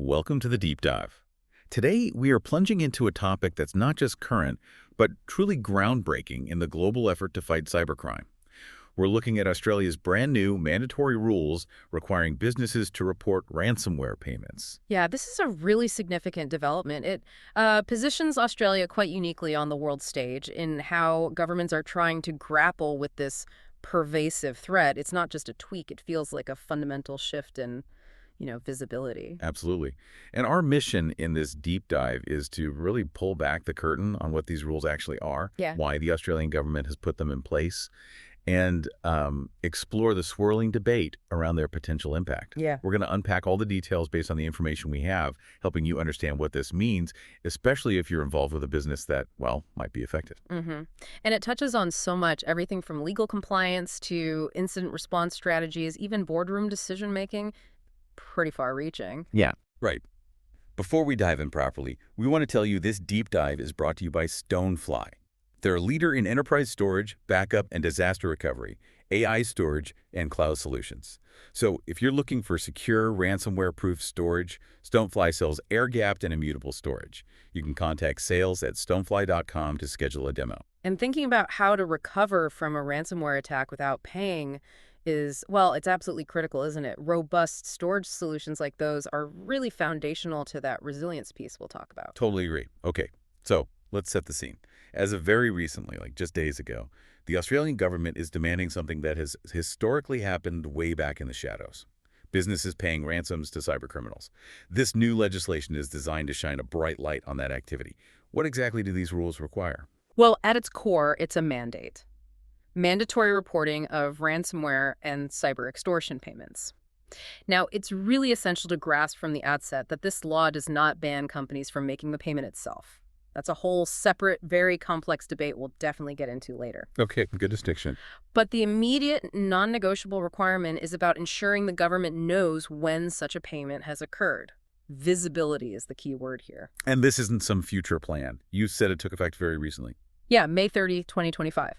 Welcome to the Deep Dive. Today, we are plunging into a topic that's not just current, but truly groundbreaking in the global effort to fight cybercrime. We're looking at Australia's brand new mandatory rules requiring businesses to report ransomware payments. Yeah, this is a really significant development. It positions Australia quite uniquely on the world stage in how governments are trying to grapple with this pervasive threat. It's not just a tweak, it feels like a fundamental shift in, visibility. Absolutely. And our mission in this deep dive is to really pull back the curtain on what these rules actually are, Yeah. why the Australian government has put them in place, and explore the swirling debate around their potential impact. Yeah. We're going to unpack all the details based on the information we have, helping you understand what this means, especially if you're involved with a business that, well, might be affected. And it touches on so much, everything from legal compliance to incident response strategies, even boardroom decision-making, pretty far-reaching. Yeah. Right. Before we dive in properly, we want to tell you this deep dive is brought to you by Stonefly. They're a leader in enterprise storage, backup, and disaster recovery, AI storage, and cloud solutions. So if you're looking for secure, ransomware-proof storage, Stonefly sells air-gapped and immutable storage. You can contact sales@stonefly.com to schedule a demo. And thinking about how to recover from a ransomware attack without paying is, well, it's absolutely critical, isn't it? Robust storage solutions like those are really foundational to that resilience piece we'll talk about. Totally agree. Okay, so let's set the scene. As of very recently, like just days ago, the Australian government is demanding something that has historically happened way back in the shadows. Businesses paying ransoms to cybercriminals. This new legislation is designed to shine a bright light on that activity. What exactly do these rules require? Well, at its core, it's a mandate. Mandatory reporting of ransomware and cyber extortion payments. Now, it's really essential to grasp from the outset that this law does not ban companies from making the payment itself. That's a whole separate, very complex debate we'll definitely get into later. Okay, good distinction. But the immediate, non-negotiable requirement is about ensuring the government knows when such a payment has occurred. Visibility is the key word here. And this isn't some future plan. You said it took effect very recently. Yeah, May 30, 2025.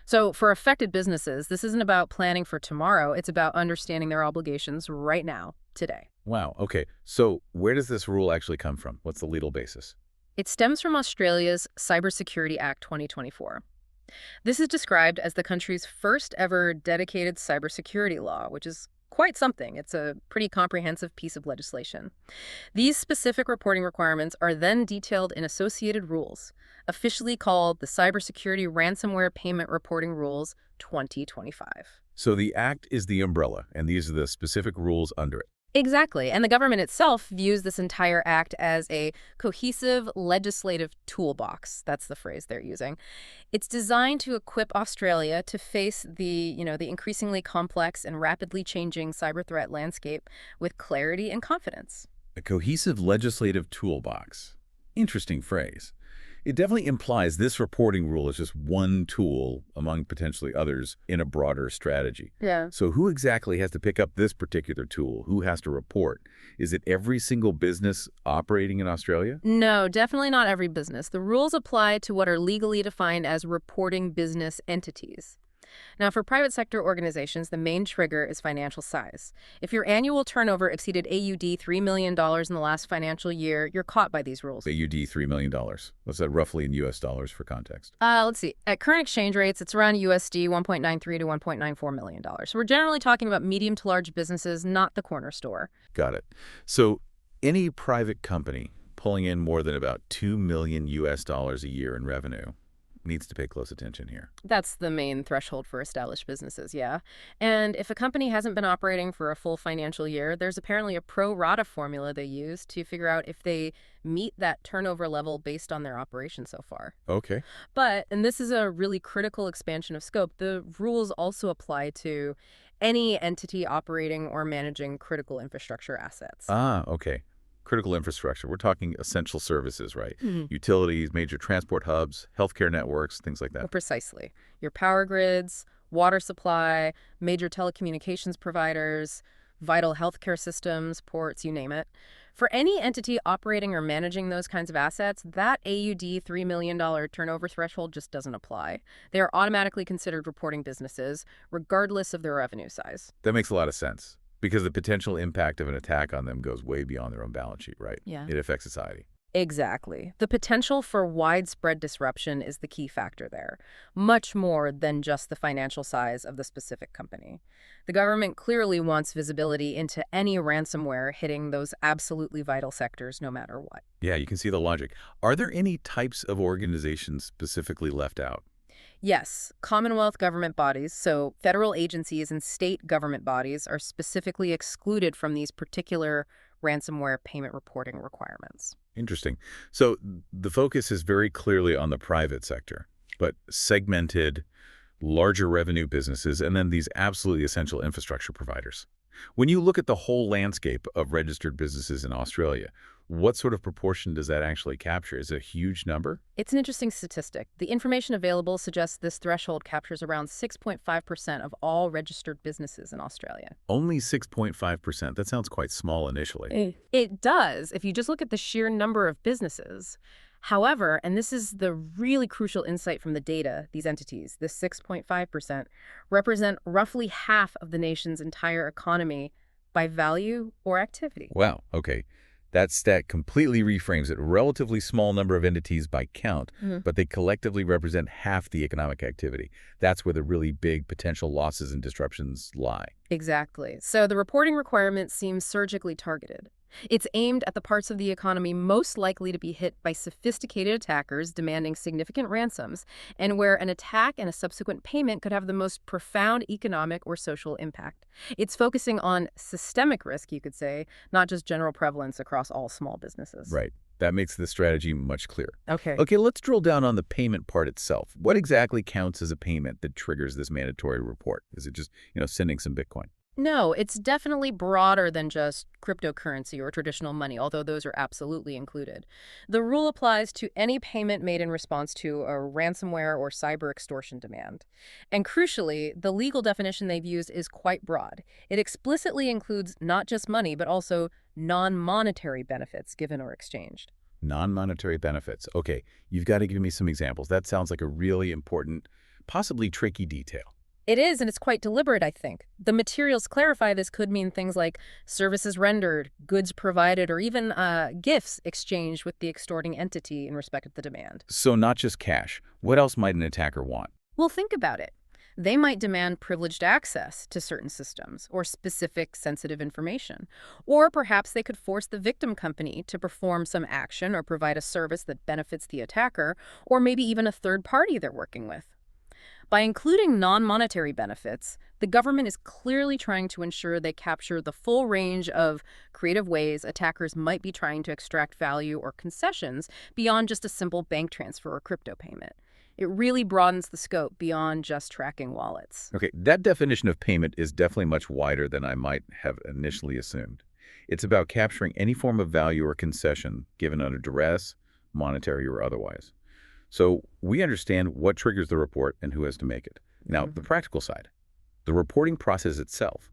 So for affected businesses, this isn't about planning for tomorrow. It's about understanding their obligations right now, today. Wow, okay. So where does this rule actually come from? What's the legal basis? It stems from Australia's Cybersecurity Act 2024. This is described as the country's first ever dedicated cybersecurity law, which is quite something. It's a pretty comprehensive piece of legislation. These specific reporting requirements are then detailed in associated rules, officially called the Cybersecurity Ransomware Payment Reporting Rules 2025. So the Act is the umbrella, and these are the specific rules under it. Exactly. And the government itself views this entire act as a cohesive legislative toolbox. That's the phrase they're using. It's designed to equip Australia to face the increasingly complex and rapidly changing cyber threat landscape with clarity and confidence. A cohesive legislative toolbox. Interesting phrase. It definitely implies this reporting rule is just one tool among potentially others in a broader strategy. Yeah. So who exactly has to pick up this particular tool? Who has to report? Is it every single business operating in Australia? No, definitely not every business. The rules apply to what are legally defined as reporting business entities. Now, for private sector organizations, the main trigger is financial size. If your annual turnover exceeded AUD $3 million in the last financial year, you're caught by these rules. AUD $3 million. What's that roughly in US dollars for context? Let's see. At current exchange rates, it's around USD $1.93 to $1.94 million. So we're generally talking about medium to large businesses, not the corner store. Got it. So any private company pulling in more than about $2 million a year in revenue needs to pay close attention here. That's the main threshold for established businesses, yeah. And if a company hasn't been operating for a full financial year, there's apparently a pro rata formula they use to figure out if they meet that turnover level based on their operation so far. Okay. But, and this is a really critical expansion of scope, the rules also apply to any entity operating or managing critical infrastructure assets. Okay. Critical infrastructure. We're talking essential services, right? Mhm. Utilities, major transport hubs, healthcare networks, things like that. Precisely. Your power grids, water supply, major telecommunications providers, vital healthcare systems, ports, you name it. For any entity operating or managing those kinds of assets, that AUD $3 million turnover threshold just doesn't apply. They are automatically considered reporting businesses, regardless of their revenue size. That makes a lot of sense. Because the potential impact of an attack on them goes way beyond their own balance sheet, right? Yeah. It affects society. Exactly. The potential for widespread disruption is the key factor there, much more than just the financial size of the specific company. The government clearly wants visibility into any ransomware hitting those absolutely vital sectors no matter what. Yeah, you can see the logic. Are there any types of organizations specifically left out? Yes, Commonwealth government bodies, so federal agencies and state government bodies, are specifically excluded from these particular ransomware payment reporting requirements. Interesting. So the focus is very clearly on the private sector, but segmented, larger revenue businesses, and then these absolutely essential infrastructure providers. When you look at the whole landscape of registered businesses in Australia, what sort of proportion does that actually capture? Is it a huge number? It's an interesting statistic. The information available suggests this threshold captures around 6.5% of all registered businesses in Australia. Only 6.5%. That sounds quite small initially. It does, if you just look at the sheer number of businesses. However, and this is the really crucial insight from the data, these entities, this 6.5%, represent roughly half of the nation's entire economy by value or activity. Wow, okay. That stat completely reframes it. A relatively small number of entities by count, but they collectively represent half the economic activity. That's where the really big potential losses and disruptions lie. Exactly. So the reporting requirement seems surgically targeted. It's aimed at the parts of the economy most likely to be hit by sophisticated attackers demanding significant ransoms, and where an attack and a subsequent payment could have the most profound economic or social impact. It's focusing on systemic risk, you could say, not just general prevalence across all small businesses. Right. That makes the strategy much clearer. Okay. Okay, let's drill down on the payment part itself. What exactly counts as a payment that triggers this mandatory report? Is it just, sending some Bitcoin? No, it's definitely broader than just cryptocurrency or traditional money, although those are absolutely included. The rule applies to any payment made in response to a ransomware or cyber extortion demand. And crucially, the legal definition they've used is quite broad. It explicitly includes not just money, but also non-monetary benefits given or exchanged. Non-monetary benefits. Okay, you've got to give me some examples. That sounds like a really important, possibly tricky detail. It is, and it's quite deliberate, I think. The materials clarify this could mean things like services rendered, goods provided, or even gifts exchanged with the extorting entity in respect of the demand. So not just cash. What else might an attacker want? Well, think about it. They might demand privileged access to certain systems or specific sensitive information. Or perhaps they could force the victim company to perform some action or provide a service that benefits the attacker, or maybe even a third party they're working with. By including non-monetary benefits, the government is clearly trying to ensure they capture the full range of creative ways attackers might be trying to extract value or concessions beyond just a simple bank transfer or crypto payment. It really broadens the scope beyond just tracking wallets. Okay, that definition of payment is definitely much wider than I might have initially assumed. It's about capturing any form of value or concession given under duress, monetary or otherwise. So we understand what triggers the report and who has to make it. Now, the practical side, the reporting process itself.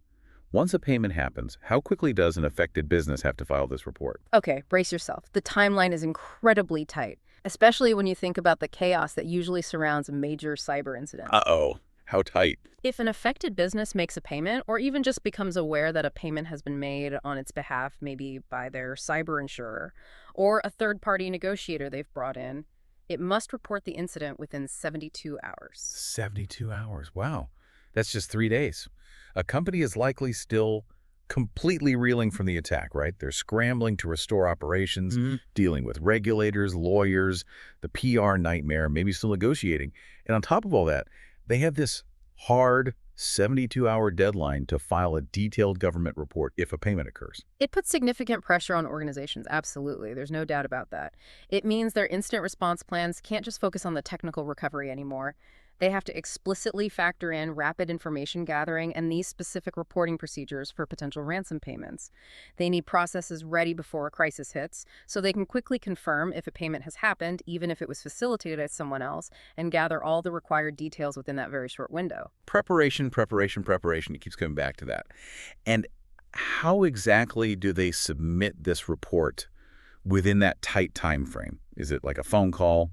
Once a payment happens, how quickly does an affected business have to file this report? Okay, brace yourself. The timeline is incredibly tight, especially when you think about the chaos that usually surrounds a major cyber incident. Uh-oh, how tight? If an affected business makes a payment or even just becomes aware that a payment has been made on its behalf, maybe by their cyber insurer or a third-party negotiator they've brought in, it must report the incident within 72 hours. 72 hours. Wow. That's just 3 days. A company is likely still completely reeling from the attack, right? They're scrambling to restore operations, dealing with regulators, lawyers, the PR nightmare, maybe still negotiating. And on top of all that, they have this hard 72-hour deadline to file a detailed government report if a payment occurs. It puts significant pressure on organizations, absolutely. There's no doubt about that. It means their instant response plans can't just focus on the technical recovery anymore. They have to explicitly factor in rapid information gathering and these specific reporting procedures for potential ransom payments. They need processes ready before a crisis hits, so they can quickly confirm if a payment has happened, even if it was facilitated by someone else, and gather all the required details within that very short window. Preparation, preparation, preparation. It keeps coming back to that. And how exactly do they submit this report within that tight time frame? Is it like a phone call,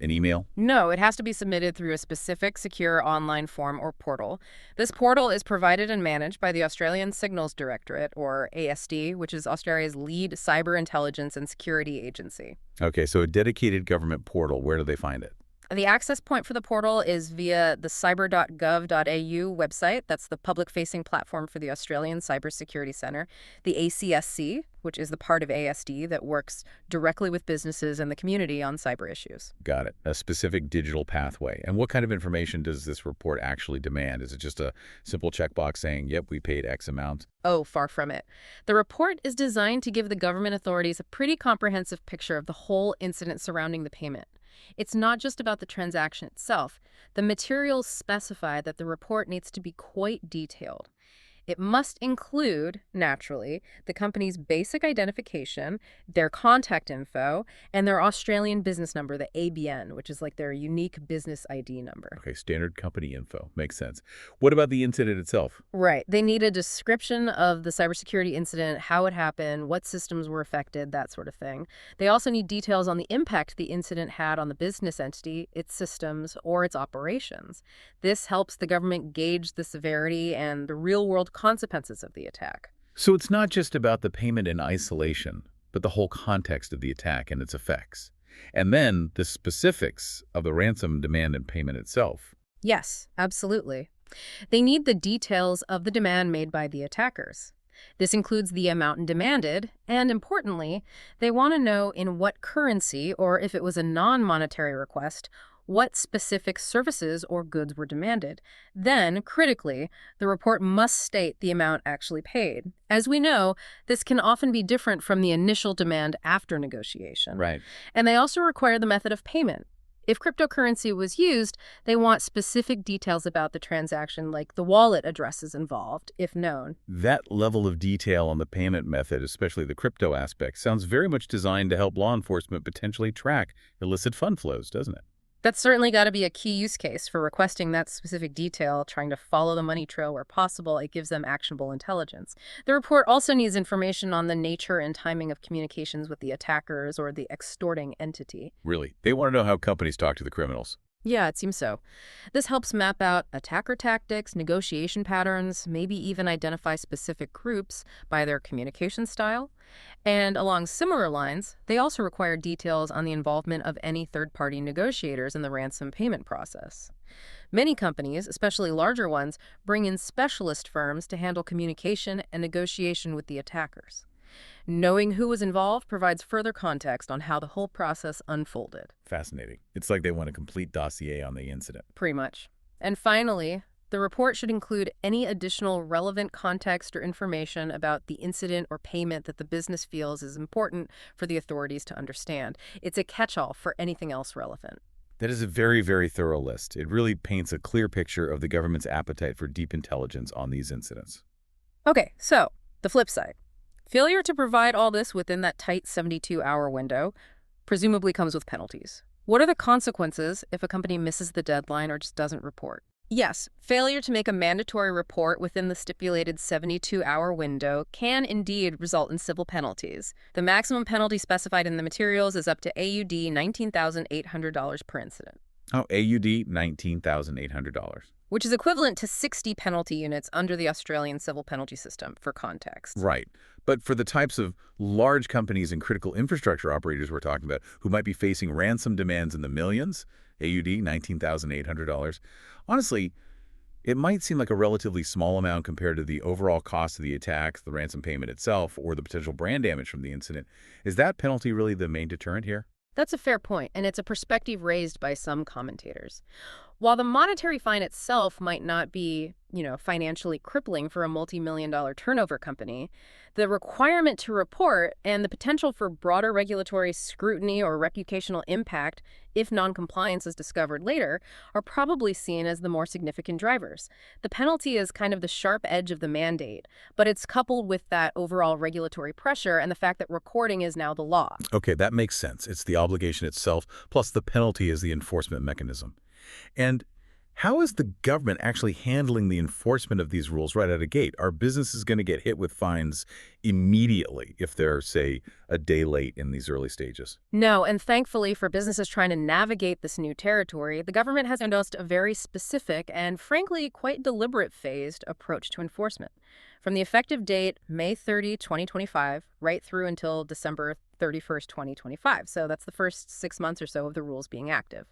An email? No, it has to be submitted through a specific secure online form or portal. This portal is provided and managed by the Australian Signals Directorate, or ASD, which is Australia's lead cyber intelligence and security agency. Okay, so a dedicated government portal. Where do they find it? The access point for the portal is via the cyber.gov.au website. That's the public-facing platform for the Australian Cybersecurity Centre. The ACSC, which is the part of ASD that works directly with businesses and the community on cyber issues. Got it. A specific digital pathway. And what kind of information does this report actually demand? Is it just a simple checkbox saying, yep, we paid X amount? Oh, far from it. The report is designed to give the government authorities a pretty comprehensive picture of the whole incident surrounding the payment. It's not just about the transaction itself. The materials specify that the report needs to be quite detailed. It must include, naturally, the company's basic identification, their contact info, and their Australian business number, the ABN, which is like their unique business ID number. Okay, standard company info. Makes sense. What about the incident itself? Right. They need a description of the cybersecurity incident, how it happened, what systems were affected, that sort of thing. They also need details on the impact the incident had on the business entity, its systems, or its operations. This helps the government gauge the severity and the real-world consequences of the attack. So it's not just about the payment in isolation, but the whole context of the attack and its effects. And then the specifics of the ransom demand and payment itself. Yes, absolutely. They need the details of the demand made by the attackers. This includes the amount demanded, and importantly, they want to know in what currency, or if it was a non-monetary request, what specific services or goods were demanded. Then, critically, the report must state the amount actually paid. As we know, this can often be different from the initial demand after negotiation. Right. And they also require the method of payment. If cryptocurrency was used, they want specific details about the transaction, like the wallet addresses involved, if known. That level of detail on the payment method, especially the crypto aspect, sounds very much designed to help law enforcement potentially track illicit fund flows, doesn't it? That's certainly got to be a key use case for requesting that specific detail, trying to follow the money trail where possible. It gives them actionable intelligence. The report also needs information on the nature and timing of communications with the attackers or the extorting entity. Really. They want to know how companies talk to the criminals. Yeah, it seems so. This helps map out attacker tactics, negotiation patterns, maybe even identify specific groups by their communication style. And along similar lines, they also require details on the involvement of any third-party negotiators in the ransom payment process. Many companies, especially larger ones, bring in specialist firms to handle communication and negotiation with the attackers. Knowing who was involved provides further context on how the whole process unfolded. Fascinating. It's like they want a complete dossier on the incident. Pretty much. And finally, the report should include any additional relevant context or information about the incident or payment that the business feels is important for the authorities to understand. It's a catch-all for anything else relevant. That is a very, very thorough list. It really paints a clear picture of the government's appetite for deep intelligence on these incidents. Okay, so the flip side. Failure to provide all this within that tight 72-hour window presumably comes with penalties. What are the consequences if a company misses the deadline or just doesn't report? Yes, failure to make a mandatory report within the stipulated 72-hour window can indeed result in civil penalties. The maximum penalty specified in the materials is up to AUD $19,800 per incident. Oh, AUD $19,800. Which is equivalent to 60 penalty units under the Australian civil penalty system, for context. Right. But for the types of large companies and critical infrastructure operators we're talking about who might be facing ransom demands in the millions, AUD $19,800, honestly, it might seem like a relatively small amount compared to the overall cost of the attack, the ransom payment itself, or the potential brand damage from the incident. Is that penalty really the main deterrent here? That's a fair point, and it's a perspective raised by some commentators. While the monetary fine itself might not be, financially crippling for a multi-million-dollar turnover company, the requirement to report and the potential for broader regulatory scrutiny or reputational impact, if non-compliance is discovered later, are probably seen as the more significant drivers. The penalty is kind of the sharp edge of the mandate, but it's coupled with that overall regulatory pressure and the fact that recording is now the law. Okay, that makes sense. It's the obligation itself, plus the penalty is the enforcement mechanism. And how is the government actually handling the enforcement of these rules right out of the gate? Are businesses going to get hit with fines immediately if they're, say, a day late in these early stages. No, and thankfully for businesses trying to navigate this new territory, the government has endorsed a very specific and frankly quite deliberate phased approach to enforcement. From the effective date, May 30, 2025, right through until December 31st, 2025. So that's the first 6 months or so of the rules being active.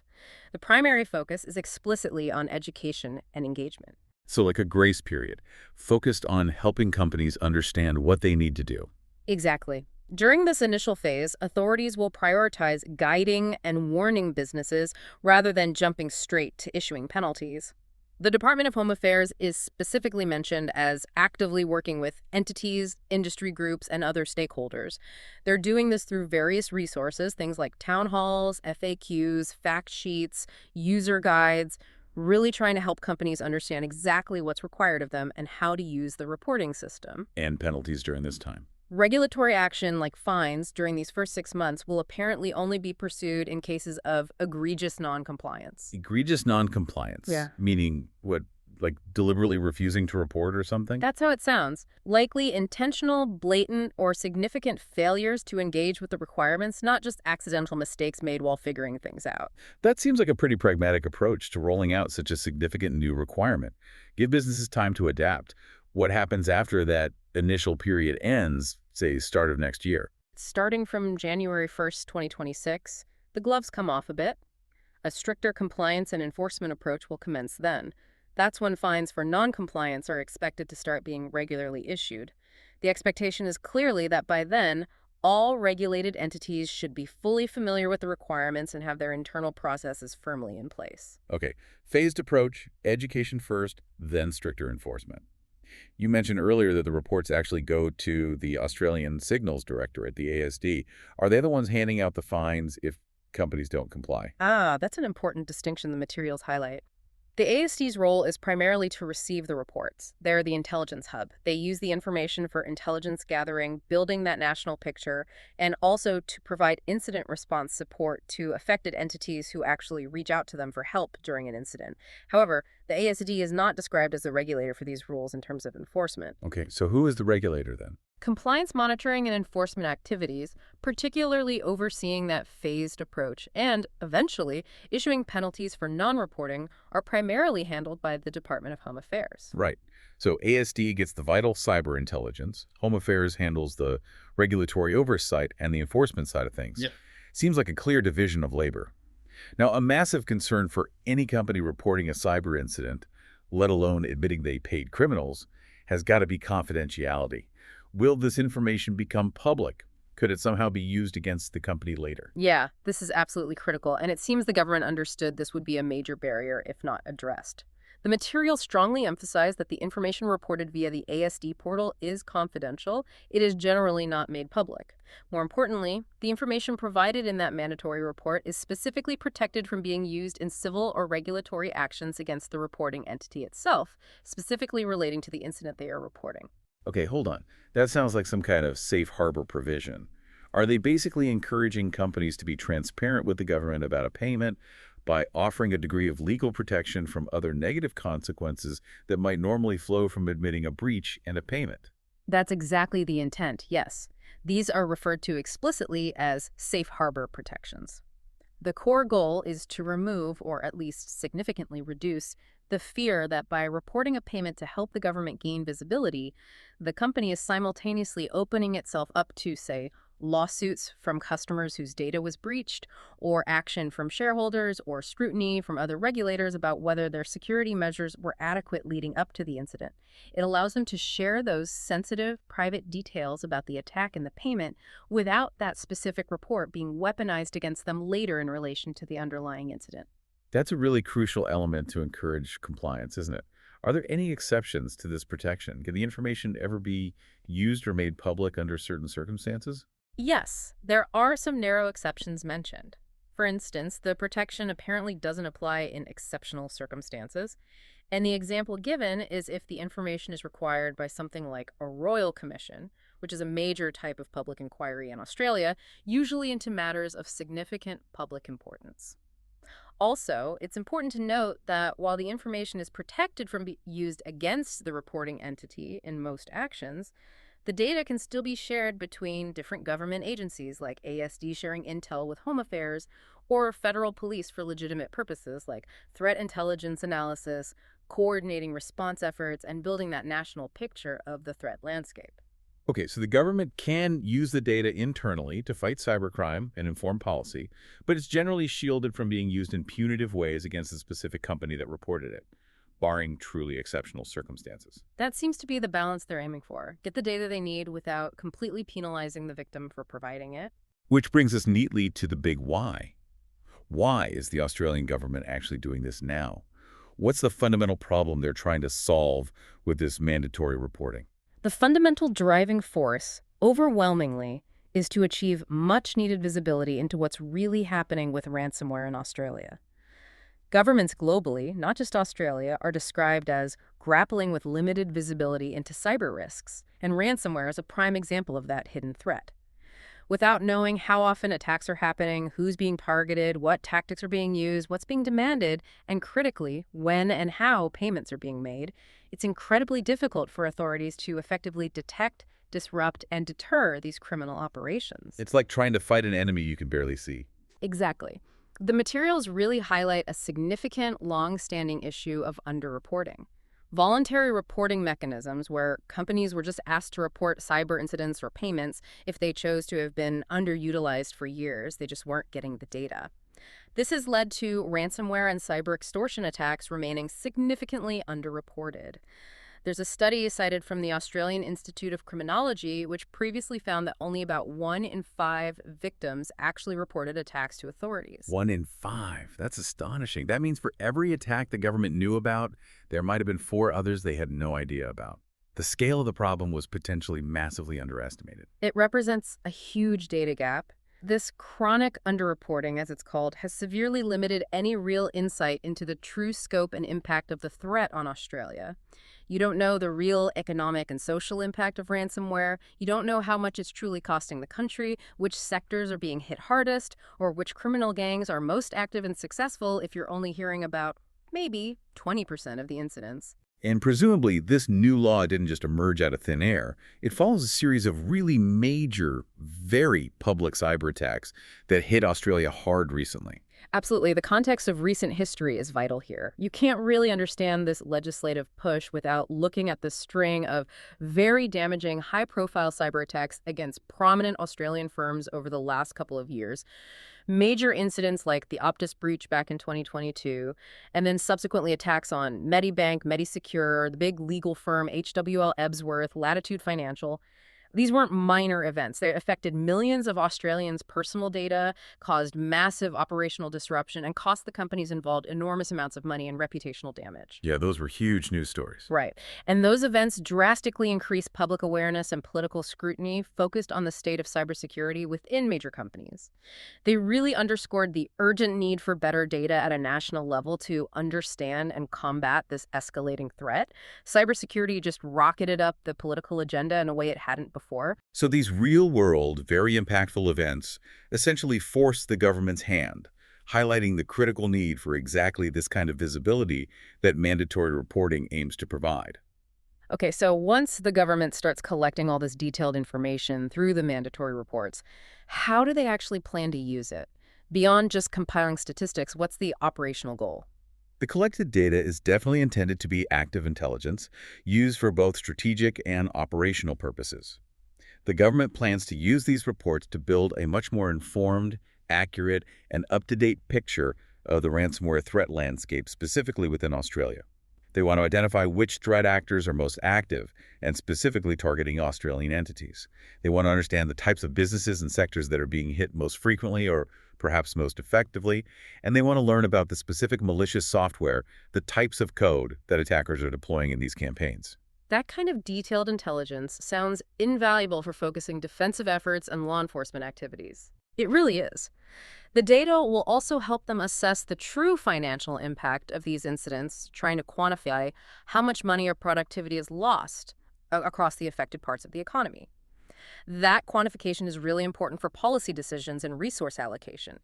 The primary focus is explicitly on education and engagement. So like a grace period, focused on helping companies understand what they need to do. Exactly. During this initial phase, authorities will prioritize guiding and warning businesses rather than jumping straight to issuing penalties. The Department of Home Affairs is specifically mentioned as actively working with entities, industry groups, and other stakeholders. They're doing this through various resources, things like town halls, FAQs, fact sheets, user guides, really trying to help companies understand exactly what's required of them and how to use the reporting system. And penalties during this time. Regulatory action like fines during these first 6 months will apparently only be pursued in cases of egregious noncompliance. Egregious noncompliance. Yeah. Meaning what, like deliberately refusing to report or something? That's how it sounds. Likely intentional, blatant, or significant failures to engage with the requirements, not just accidental mistakes made while figuring things out. That seems like a pretty pragmatic approach to rolling out such a significant new requirement. Give businesses time to adapt. What happens after that initial period ends, say, start of next year? Starting from January 1st, 2026, the gloves come off a bit. A stricter compliance and enforcement approach will commence then. That's when fines for noncompliance are expected to start being regularly issued. The expectation is clearly that by then, all regulated entities should be fully familiar with the requirements and have their internal processes firmly in place. Okay, phased approach, education first, then stricter enforcement. You mentioned earlier that the reports actually go to the Australian Signals Directorate, the ASD. Are they the ones handing out the fines if companies don't comply? That's an important distinction the materials highlight. The ASD's role is primarily to receive the reports. They're the intelligence hub. They use the information for intelligence gathering, building that national picture, and also to provide incident response support to affected entities who actually reach out to them for help during an incident. However, the ASD is not described as the regulator for these rules in terms of enforcement. Okay, so who is the regulator then? Compliance monitoring and enforcement activities, particularly overseeing that phased approach and, eventually, issuing penalties for non-reporting, are primarily handled by the Department of Home Affairs. Right. So ASD gets the vital cyber intelligence. Home Affairs handles the regulatory oversight and the enforcement side of things. Yep. Seems like a clear division of labor. Now, a massive concern for any company reporting a cyber incident, let alone admitting they paid criminals, has got to be confidentiality. Will this information become public? Could it somehow be used against the company later? Yeah, this is absolutely critical, and it seems the government understood this would be a major barrier if not addressed. The material strongly emphasized that the information reported via the ASD portal is confidential. It is generally not made public. More importantly, the information provided in that mandatory report is specifically protected from being used in civil or regulatory actions against the reporting entity itself, specifically relating to the incident they are reporting. Okay, hold on. That sounds like some kind of safe harbor provision. Are they basically encouraging companies to be transparent with the government about a payment by offering a degree of legal protection from other negative consequences that might normally flow from admitting a breach and a payment? That's exactly the intent, yes. These are referred to explicitly as safe harbor protections. The core goal is to remove, or at least significantly reduce, the fear that by reporting a payment to help the government gain visibility, the company is simultaneously opening itself up to, say, lawsuits from customers whose data was breached, or action from shareholders, or scrutiny from other regulators about whether their security measures were adequate leading up to the incident. It allows them to share those sensitive, private details about the attack and the payment without that specific report being weaponized against them later in relation to the underlying incident. That's a really crucial element to encourage compliance, isn't it? Are there any exceptions to this protection? Can the information ever be used or made public under certain circumstances? Yes, there are some narrow exceptions mentioned. For instance, the protection apparently doesn't apply in exceptional circumstances, and the example given is if the information is required by something like a royal commission, which is a major type of public inquiry in Australia, usually into matters of significant public importance. Also, it's important to note that while the information is protected from being used against the reporting entity in most actions, The data can still be shared between different government agencies, like ASD sharing intel with Home Affairs, or federal police for legitimate purposes, like threat intelligence analysis, coordinating response efforts, and building that national picture of the threat landscape. Okay, so the government can use the data internally to fight cybercrime and inform policy, but it's generally shielded from being used in punitive ways against the specific company that reported it, barring truly exceptional circumstances. That seems to be the balance they're aiming for. Get the data they need without completely penalizing the victim for providing it. Which brings us neatly to the big why. Why is the Australian government actually doing this now? What's the fundamental problem they're trying to solve with this mandatory reporting? The fundamental driving force, overwhelmingly, is to achieve much-needed visibility into what's really happening with ransomware in Australia. Governments globally, not just Australia, are described as grappling with limited visibility into cyber risks, and ransomware is a prime example of that hidden threat. Without knowing how often attacks are happening, who's being targeted, what tactics are being used, what's being demanded, and critically, when and how payments are being made, it's incredibly difficult for authorities to effectively detect, disrupt, and deter these criminal operations. It's like trying to fight an enemy you can barely see. Exactly. The materials really highlight a significant, long-standing issue of underreporting. Voluntary reporting mechanisms where companies were just asked to report cyber incidents or payments if they chose to have been underutilized for years. They just weren't getting the data. This has led to ransomware and cyber extortion attacks remaining significantly underreported. There's a study cited from the Australian Institute of Criminology which previously found that only about 1 in 5 victims actually reported attacks to authorities. 1 in 5. That's astonishing. That means for every attack the government knew about, there might have been 4 others they had no idea about. The scale of the problem was potentially massively underestimated. It represents a huge data gap. This chronic underreporting, as it's called, has severely limited any real insight into the true scope and impact of the threat on Australia. You don't know the real economic and social impact of ransomware. You don't know how much it's truly costing the country, which sectors are being hit hardest, or which criminal gangs are most active and successful if you're only hearing about maybe 20% of the incidents. And presumably, this new law didn't just emerge out of thin air. It follows a series of really major, very public cyber attacks that hit Australia hard recently. Absolutely. The context of recent history is vital here. You can't really understand this legislative push without looking at the string of very damaging, high-profile cyber attacks against prominent Australian firms over the last couple of years. Major incidents like the Optus breach back in 2022, and then subsequently attacks on Medibank, Medisecure, the big legal firm HWL Ebsworth, Latitude Financial. These weren't minor events. They affected millions of Australians' personal data, caused massive operational disruption, and cost the companies involved enormous amounts of money and reputational damage. Yeah, those were huge news stories. Right. And those events drastically increased public awareness and political scrutiny focused on the state of cybersecurity within major companies. They really underscored the urgent need for better data at a national level to understand and combat this escalating threat. Cybersecurity just rocketed up the political agenda in a way it hadn't before. So these real-world, very impactful events essentially forced the government's hand, highlighting the critical need for exactly this kind of visibility that mandatory reporting aims to provide. Okay, so once the government starts collecting all this detailed information through the mandatory reports, how do they actually plan to use it? Beyond just compiling statistics, what's the operational goal? The collected data is definitely intended to be active intelligence, used for both strategic and operational purposes. The government plans to use these reports to build a much more informed, accurate, and up-to-date picture of the ransomware threat landscape, specifically within Australia. They want to identify which threat actors are most active and specifically targeting Australian entities. They want to understand the types of businesses and sectors that are being hit most frequently or perhaps most effectively, and they want to learn about the specific malicious software, the types of code that attackers are deploying in these campaigns. That kind of detailed intelligence sounds invaluable for focusing defensive efforts and law enforcement activities. It really is. The data will also help them assess the true financial impact of these incidents, trying to quantify how much money or productivity is lost across the affected parts of the economy. That quantification is really important for policy decisions and resource allocation.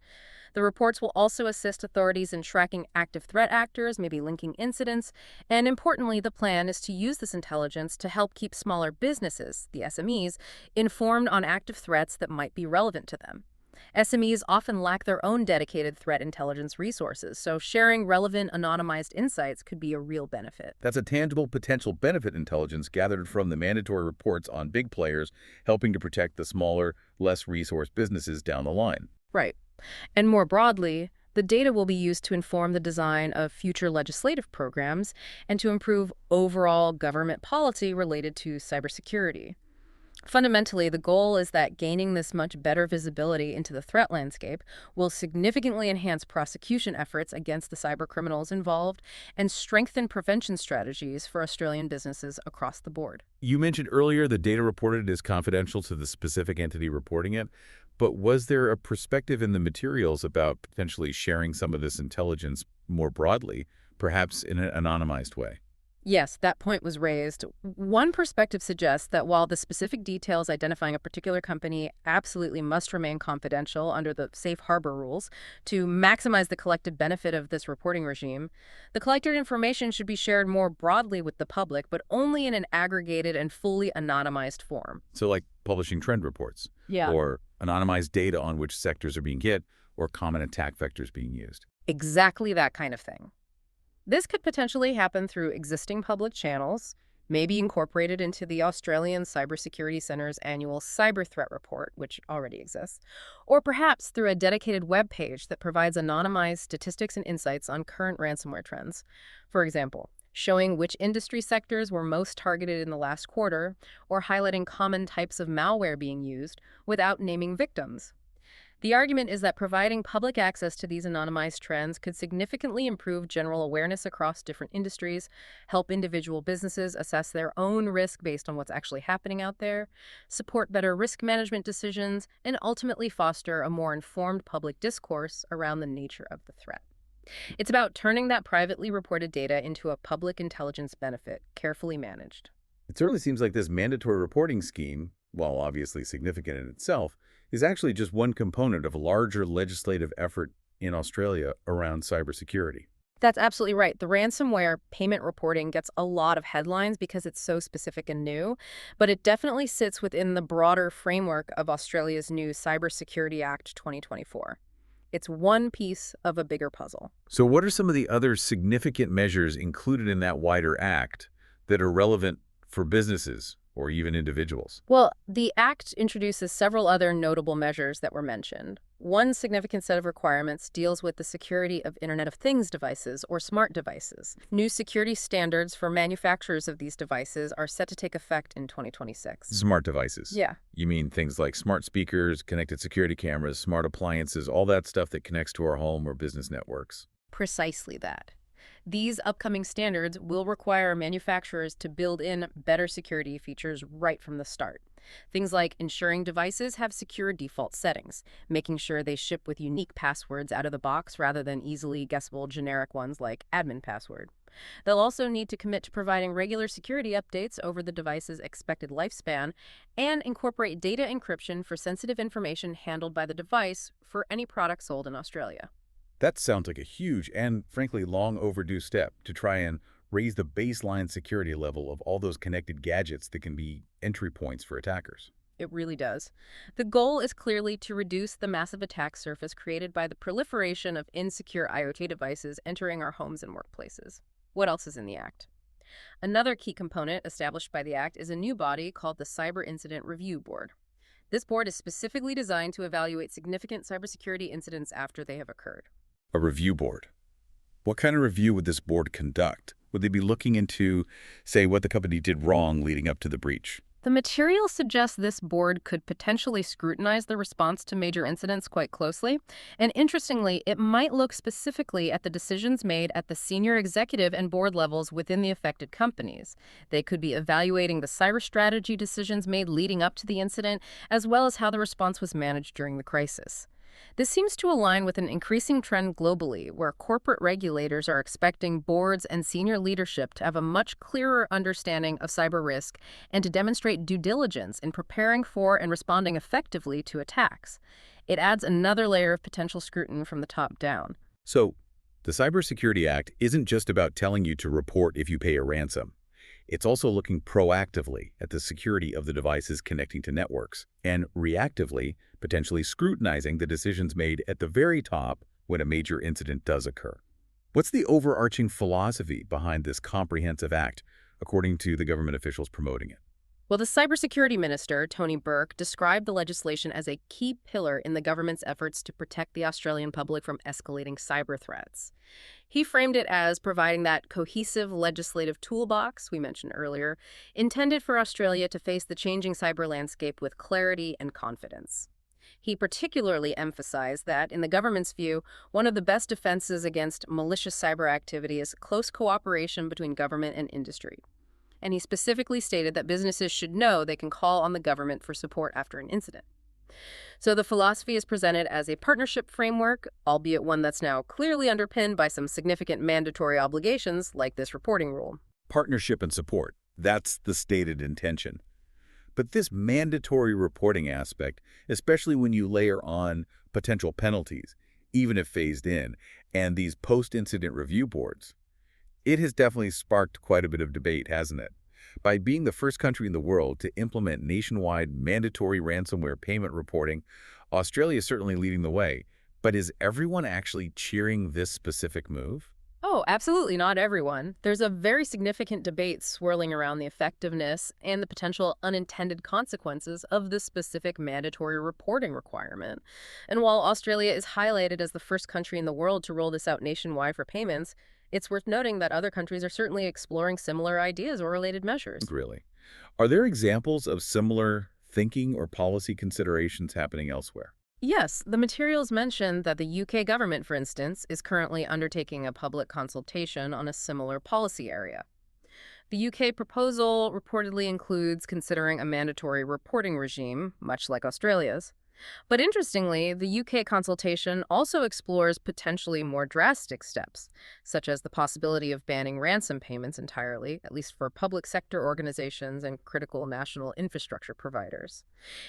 The reports will also assist authorities in tracking active threat actors, maybe linking incidents, and importantly, the plan is to use this intelligence to help keep smaller businesses, the SMEs, informed on active threats that might be relevant to them. SMEs often lack their own dedicated threat intelligence resources, so sharing relevant anonymized insights could be a real benefit. That's a tangible potential benefit intelligence gathered from the mandatory reports on big players, helping to protect the smaller, less resourced businesses down the line. Right. And more broadly, the data will be used to inform the design of future legislative programs and to improve overall government policy related to cybersecurity. Fundamentally, the goal is that gaining this much better visibility into the threat landscape will significantly enhance prosecution efforts against the cybercriminals involved and strengthen prevention strategies for Australian businesses across the board. You mentioned earlier the data reported is confidential to the specific entity reporting it, but was there a perspective in the materials about potentially sharing some of this intelligence more broadly, perhaps in an anonymized way? Yes, that point was raised. One perspective suggests that while the specific details identifying a particular company absolutely must remain confidential under the safe harbor rules to maximize the collective benefit of this reporting regime, the collected information should be shared more broadly with the public, but only in an aggregated and fully anonymized form. So like publishing trend reports, Yeah. or anonymized data on which sectors are being hit, or common attack vectors being used. Exactly that kind of thing. This could potentially happen through existing public channels, maybe incorporated into the Australian Cybersecurity Centre's annual cyber threat report, which already exists, or perhaps through a dedicated web page that provides anonymized statistics and insights on current ransomware trends. For example, showing which industry sectors were most targeted in the last quarter, or highlighting common types of malware being used without naming victims. The argument is that providing public access to these anonymized trends could significantly improve general awareness across different industries, help individual businesses assess their own risk based on what's actually happening out there, support better risk management decisions, and ultimately foster a more informed public discourse around the nature of the threat. It's about turning that privately reported data into a public intelligence benefit, carefully managed. It certainly seems like this mandatory reporting scheme, while obviously significant in itself, is actually just one component of a larger legislative effort in Australia around cybersecurity. That's absolutely right. The ransomware payment reporting gets a lot of headlines because it's so specific and new, but it definitely sits within the broader framework of Australia's new Cybersecurity Act 2024. It's one piece of a bigger puzzle. So what are some of the other significant measures included in that wider act that are relevant for businesses or even individuals? Well, the Act introduces several other notable measures that were mentioned. One significant set of requirements deals with the security of Internet of Things devices or smart devices. New security standards for manufacturers of these devices are set to take effect in 2026. Smart devices. Yeah. You mean things like smart speakers, connected security cameras, smart appliances, all that stuff that connects to our home or business networks. Precisely that. These upcoming standards will require manufacturers to build in better security features right from the start. Things like ensuring devices have secure default settings, making sure they ship with unique passwords out of the box rather than easily guessable generic ones like admin password. They'll also need to commit to providing regular security updates over the device's expected lifespan and incorporate data encryption for sensitive information handled by the device for any product sold in Australia. That sounds like a huge and, frankly, long overdue step to try and raise the baseline security level of all those connected gadgets that can be entry points for attackers. It really does. The goal is clearly to reduce the massive attack surface created by the proliferation of insecure IoT devices entering our homes and workplaces. What else is in the Act? Another key component established by the Act is a new body called the Cyber Incident Review Board. This board is specifically designed to evaluate significant cybersecurity incidents after they have occurred. A review board. What kind of review would this board conduct? Would they be looking into, say, what the company did wrong leading up to the breach? The material suggests this board could potentially scrutinize the response to major incidents quite closely. And interestingly, it might look specifically at the decisions made at the senior executive and board levels within the affected companies. They could be evaluating the cyber strategy decisions made leading up to the incident, as well as how the response was managed during the crisis. This seems to align with an increasing trend globally where corporate regulators are expecting boards and senior leadership to have a much clearer understanding of cyber risk and to demonstrate due diligence in preparing for and responding effectively to attacks. It adds another layer of potential scrutiny from the top down. So, the Cybersecurity Act isn't just about telling you to report if you pay a ransom. It's also looking proactively at the security of the devices connecting to networks and reactively, potentially scrutinizing the decisions made at the very top when a major incident does occur. What's the overarching philosophy behind this comprehensive act, according to the government officials promoting it? Well, the cybersecurity minister, Tony Burke, described the legislation as a key pillar in the government's efforts to protect the Australian public from escalating cyber threats. He framed it as providing that cohesive legislative toolbox we mentioned earlier, intended for Australia to face the changing cyber landscape with clarity and confidence. He particularly emphasized that, in the government's view, one of the best defenses against malicious cyber activity is close cooperation between government and industry. And he specifically stated that businesses should know they can call on the government for support after an incident. So the philosophy is presented as a partnership framework, albeit one that's now clearly underpinned by some significant mandatory obligations like this reporting rule. Partnership and support. That's the stated intention. But this mandatory reporting aspect, especially when you layer on potential penalties, even if phased in, and these post-incident review boards, it has definitely sparked quite a bit of debate, hasn't it? By being the first country in the world to implement nationwide mandatory ransomware payment reporting, Australia is certainly leading the way. But is everyone actually cheering this specific move? Oh, absolutely not everyone. There's a very significant debate swirling around the effectiveness and the potential unintended consequences of this specific mandatory reporting requirement. And while Australia is highlighted as the first country in the world to roll this out nationwide for payments, it's worth noting that other countries are certainly exploring similar ideas or related measures. Really? Are there examples of similar thinking or policy considerations happening elsewhere? Yes, the materials mention that the UK government, for instance, is currently undertaking a public consultation on a similar policy area. The UK proposal reportedly includes considering a mandatory reporting regime, much like Australia's. But interestingly, the UK consultation also explores potentially more drastic steps, such as the possibility of banning ransom payments entirely, at least for public sector organizations and critical national infrastructure providers.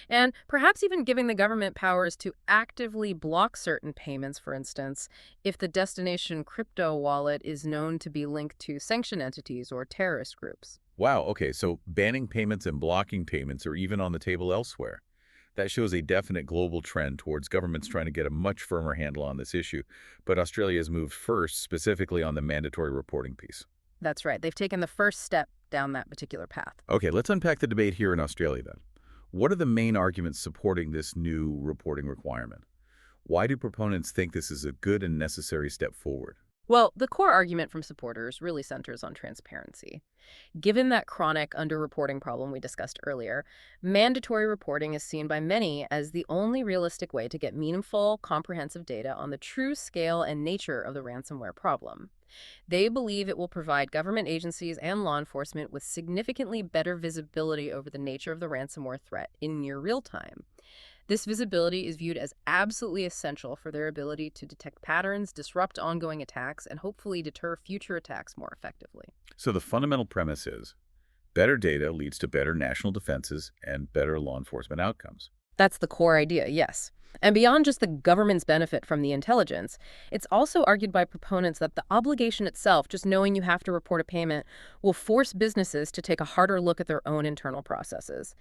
And perhaps even giving the government powers to actively block certain payments, for instance, if the destination crypto wallet is known to be linked to sanctioned entities or terrorist groups. Wow, okay, so banning payments and blocking payments are even on the table elsewhere. That shows a definite global trend towards governments trying to get a much firmer handle on this issue, but Australia has moved first, specifically on the mandatory reporting piece. That's right. They've taken the first step down that particular path. Okay, let's unpack the debate here in Australia then. What are the main arguments supporting this new reporting requirement? Why do proponents think this is a good and necessary step forward? Well, the core argument from supporters really centers on transparency. Given that chronic underreporting problem we discussed earlier, mandatory reporting is seen by many as the only realistic way to get meaningful, comprehensive data on the true scale and nature of the ransomware problem. They believe it will provide government agencies and law enforcement with significantly better visibility over the nature of the ransomware threat in near real time. This visibility is viewed as absolutely essential for their ability to detect patterns, disrupt ongoing attacks, and hopefully deter future attacks more effectively. So the fundamental premise is better data leads to better national defenses and better law enforcement outcomes. That's the core idea, yes. And beyond just the government's benefit from the intelligence, it's also argued by proponents that the obligation itself, just knowing you have to report a payment, will force businesses to take a harder look at their own internal processes.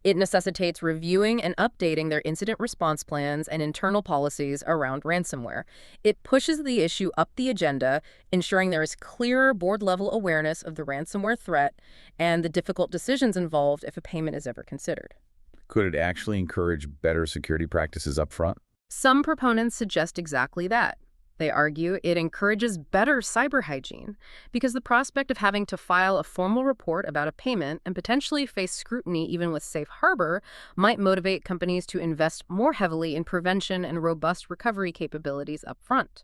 It necessitates reviewing and updating their incident response plans and internal policies around ransomware. It pushes the issue up the agenda, ensuring there is clearer board-level awareness of the ransomware threat and the difficult decisions involved if a payment is ever considered. Could it actually encourage better security practices up front? Some proponents suggest exactly that. They argue it encourages better cyber hygiene because the prospect of having to file a formal report about a payment and potentially face scrutiny even with safe harbor might motivate companies to invest more heavily in prevention and robust recovery capabilities up front.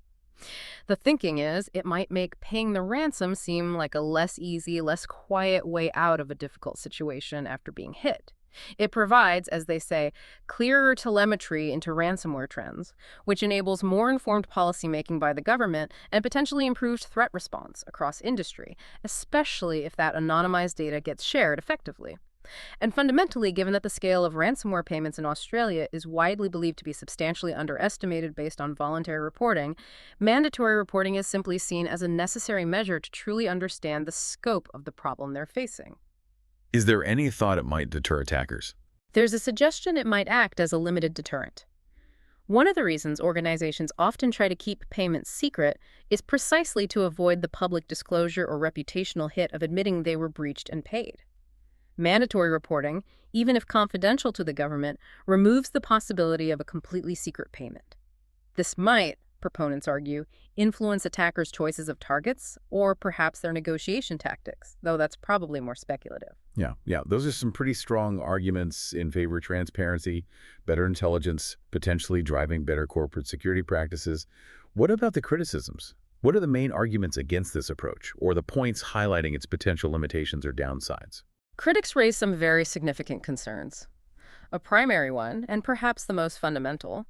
The thinking is it might make paying the ransom seem like a less easy, less quiet way out of a difficult situation after being hit. It provides, as they say, clearer telemetry into ransomware trends, which enables more informed policymaking by the government and potentially improved threat response across industry, especially if that anonymized data gets shared effectively. And fundamentally, given that the scale of ransomware payments in Australia is widely believed to be substantially underestimated based on voluntary reporting, mandatory reporting is simply seen as a necessary measure to truly understand the scope of the problem they're facing. Is there any thought it might deter attackers? There's a suggestion it might act as a limited deterrent. One of the reasons organizations often try to keep payments secret is precisely to avoid the public disclosure or reputational hit of admitting they were breached and paid. Mandatory reporting, even if confidential to the government, removes the possibility of a completely secret payment. This might, proponents argue, influence attackers' choices of targets or perhaps their negotiation tactics, though that's probably more speculative. Yeah, those are some pretty strong arguments in favor of transparency, better intelligence, potentially driving better corporate security practices. What about the criticisms? What are the main arguments against this approach, or the points highlighting its potential limitations or downsides? Critics raise some very significant concerns. A primary one, and perhaps the most fundamental,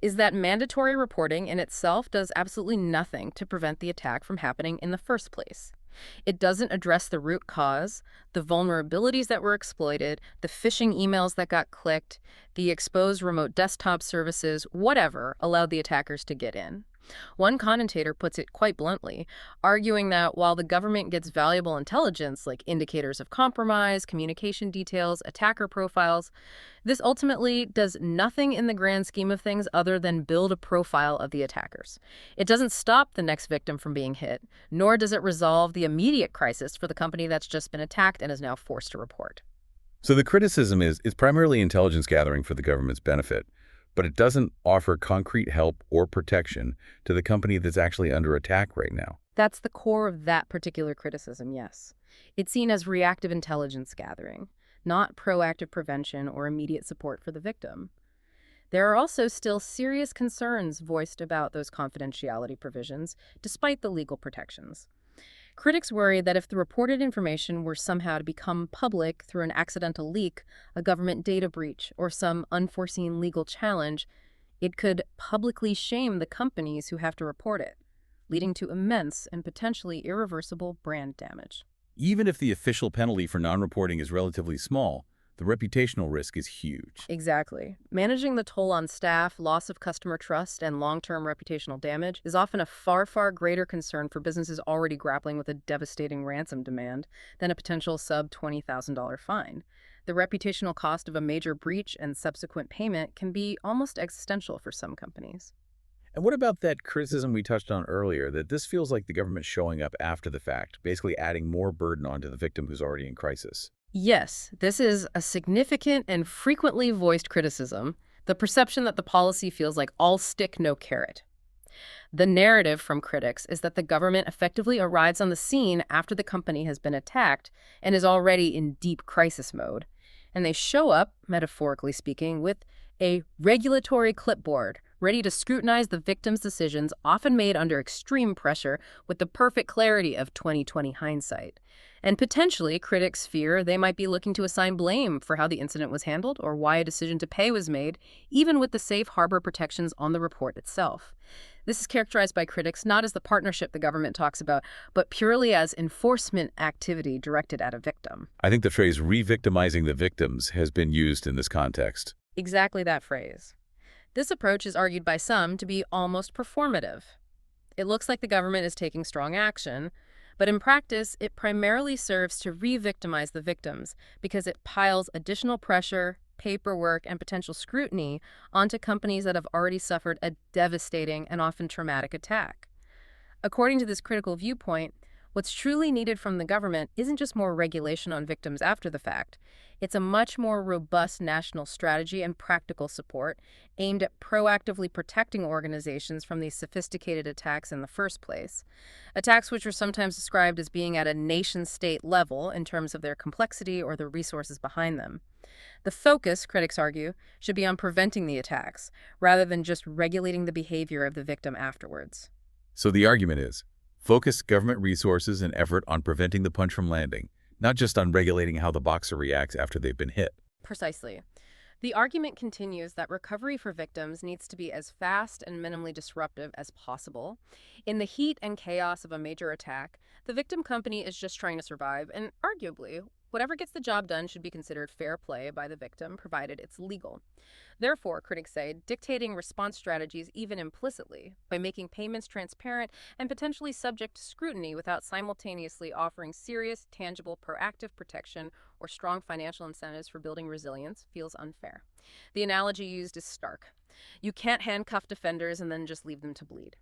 is that mandatory reporting in itself does absolutely nothing to prevent the attack from happening in the first place. It doesn't address the root cause, the vulnerabilities that were exploited, the phishing emails that got clicked, the exposed remote desktop services, whatever allowed the attackers to get in. One commentator puts it quite bluntly, arguing that while the government gets valuable intelligence like indicators of compromise, communication details, attacker profiles, this ultimately does nothing in the grand scheme of things other than build a profile of the attackers. It doesn't stop the next victim from being hit, nor does it resolve the immediate crisis for the company that's just been attacked and is now forced to report. So the criticism is it's primarily intelligence gathering for the government's benefit, but it doesn't offer concrete help or protection to the company that's actually under attack right now. That's the core of that particular criticism, yes. It's seen as reactive intelligence gathering, not proactive prevention or immediate support for the victim. There are also still serious concerns voiced about those confidentiality provisions, despite the legal protections. Critics worry that if the reported information were somehow to become public through an accidental leak, a government data breach, or some unforeseen legal challenge, it could publicly shame the companies who have to report it, leading to immense and potentially irreversible brand damage. Even if the official penalty for non-reporting is relatively small, the reputational risk is huge. Exactly. Managing the toll on staff, loss of customer trust, and long-term reputational damage is often a far, far greater concern for businesses already grappling with a devastating ransom demand than a potential sub-$20,000 fine. The reputational cost of a major breach and subsequent payment can be almost existential for some companies. And what about that criticism we touched on earlier, that this feels like the government showing up after the fact, basically adding more burden onto the victim who's already in crisis? Yes, this is a significant and frequently voiced criticism, the perception that the policy feels like all stick, no carrot. The narrative from critics is that the government effectively arrives on the scene after the company has been attacked and is already in deep crisis mode. And they show up, metaphorically speaking, with a regulatory clipboard, ready to scrutinize the victim's decisions, often made under extreme pressure with the perfect clarity of 20/20 hindsight. And potentially, critics fear they might be looking to assign blame for how the incident was handled or why a decision to pay was made, even with the safe harbor protections on the report itself. This is characterized by critics not as the partnership the government talks about, but purely as enforcement activity directed at a victim. I think the phrase re-victimizing the victims has been used in this context. Exactly that phrase. This approach is argued by some to be almost performative. It looks like the government is taking strong action, but in practice, it primarily serves to re-victimize the victims because it piles additional pressure, paperwork, and potential scrutiny onto companies that have already suffered a devastating and often traumatic attack. According to this critical viewpoint, what's truly needed from the government isn't just more regulation on victims after the fact. It's a much more robust national strategy and practical support aimed at proactively protecting organizations from these sophisticated attacks in the first place. Attacks which are sometimes described as being at a nation-state level in terms of their complexity or the resources behind them. The focus, critics argue, should be on preventing the attacks, rather than just regulating the behavior of the victim afterwards. So the argument is, focus government resources and effort on preventing the punch from landing, not just on regulating how the boxer reacts after they've been hit. Precisely. The argument continues that recovery for victims needs to be as fast and minimally disruptive as possible. In the heat and chaos of a major attack, the victim company is just trying to survive, and arguably, whatever gets the job done should be considered fair play by the victim, provided it's legal. Therefore, critics say, dictating response strategies even implicitly by making payments transparent and potentially subject to scrutiny without simultaneously offering serious, tangible, proactive protection or strong financial incentives for building resilience feels unfair. The analogy used is stark. You can't handcuff defenders and then just leave them to bleed.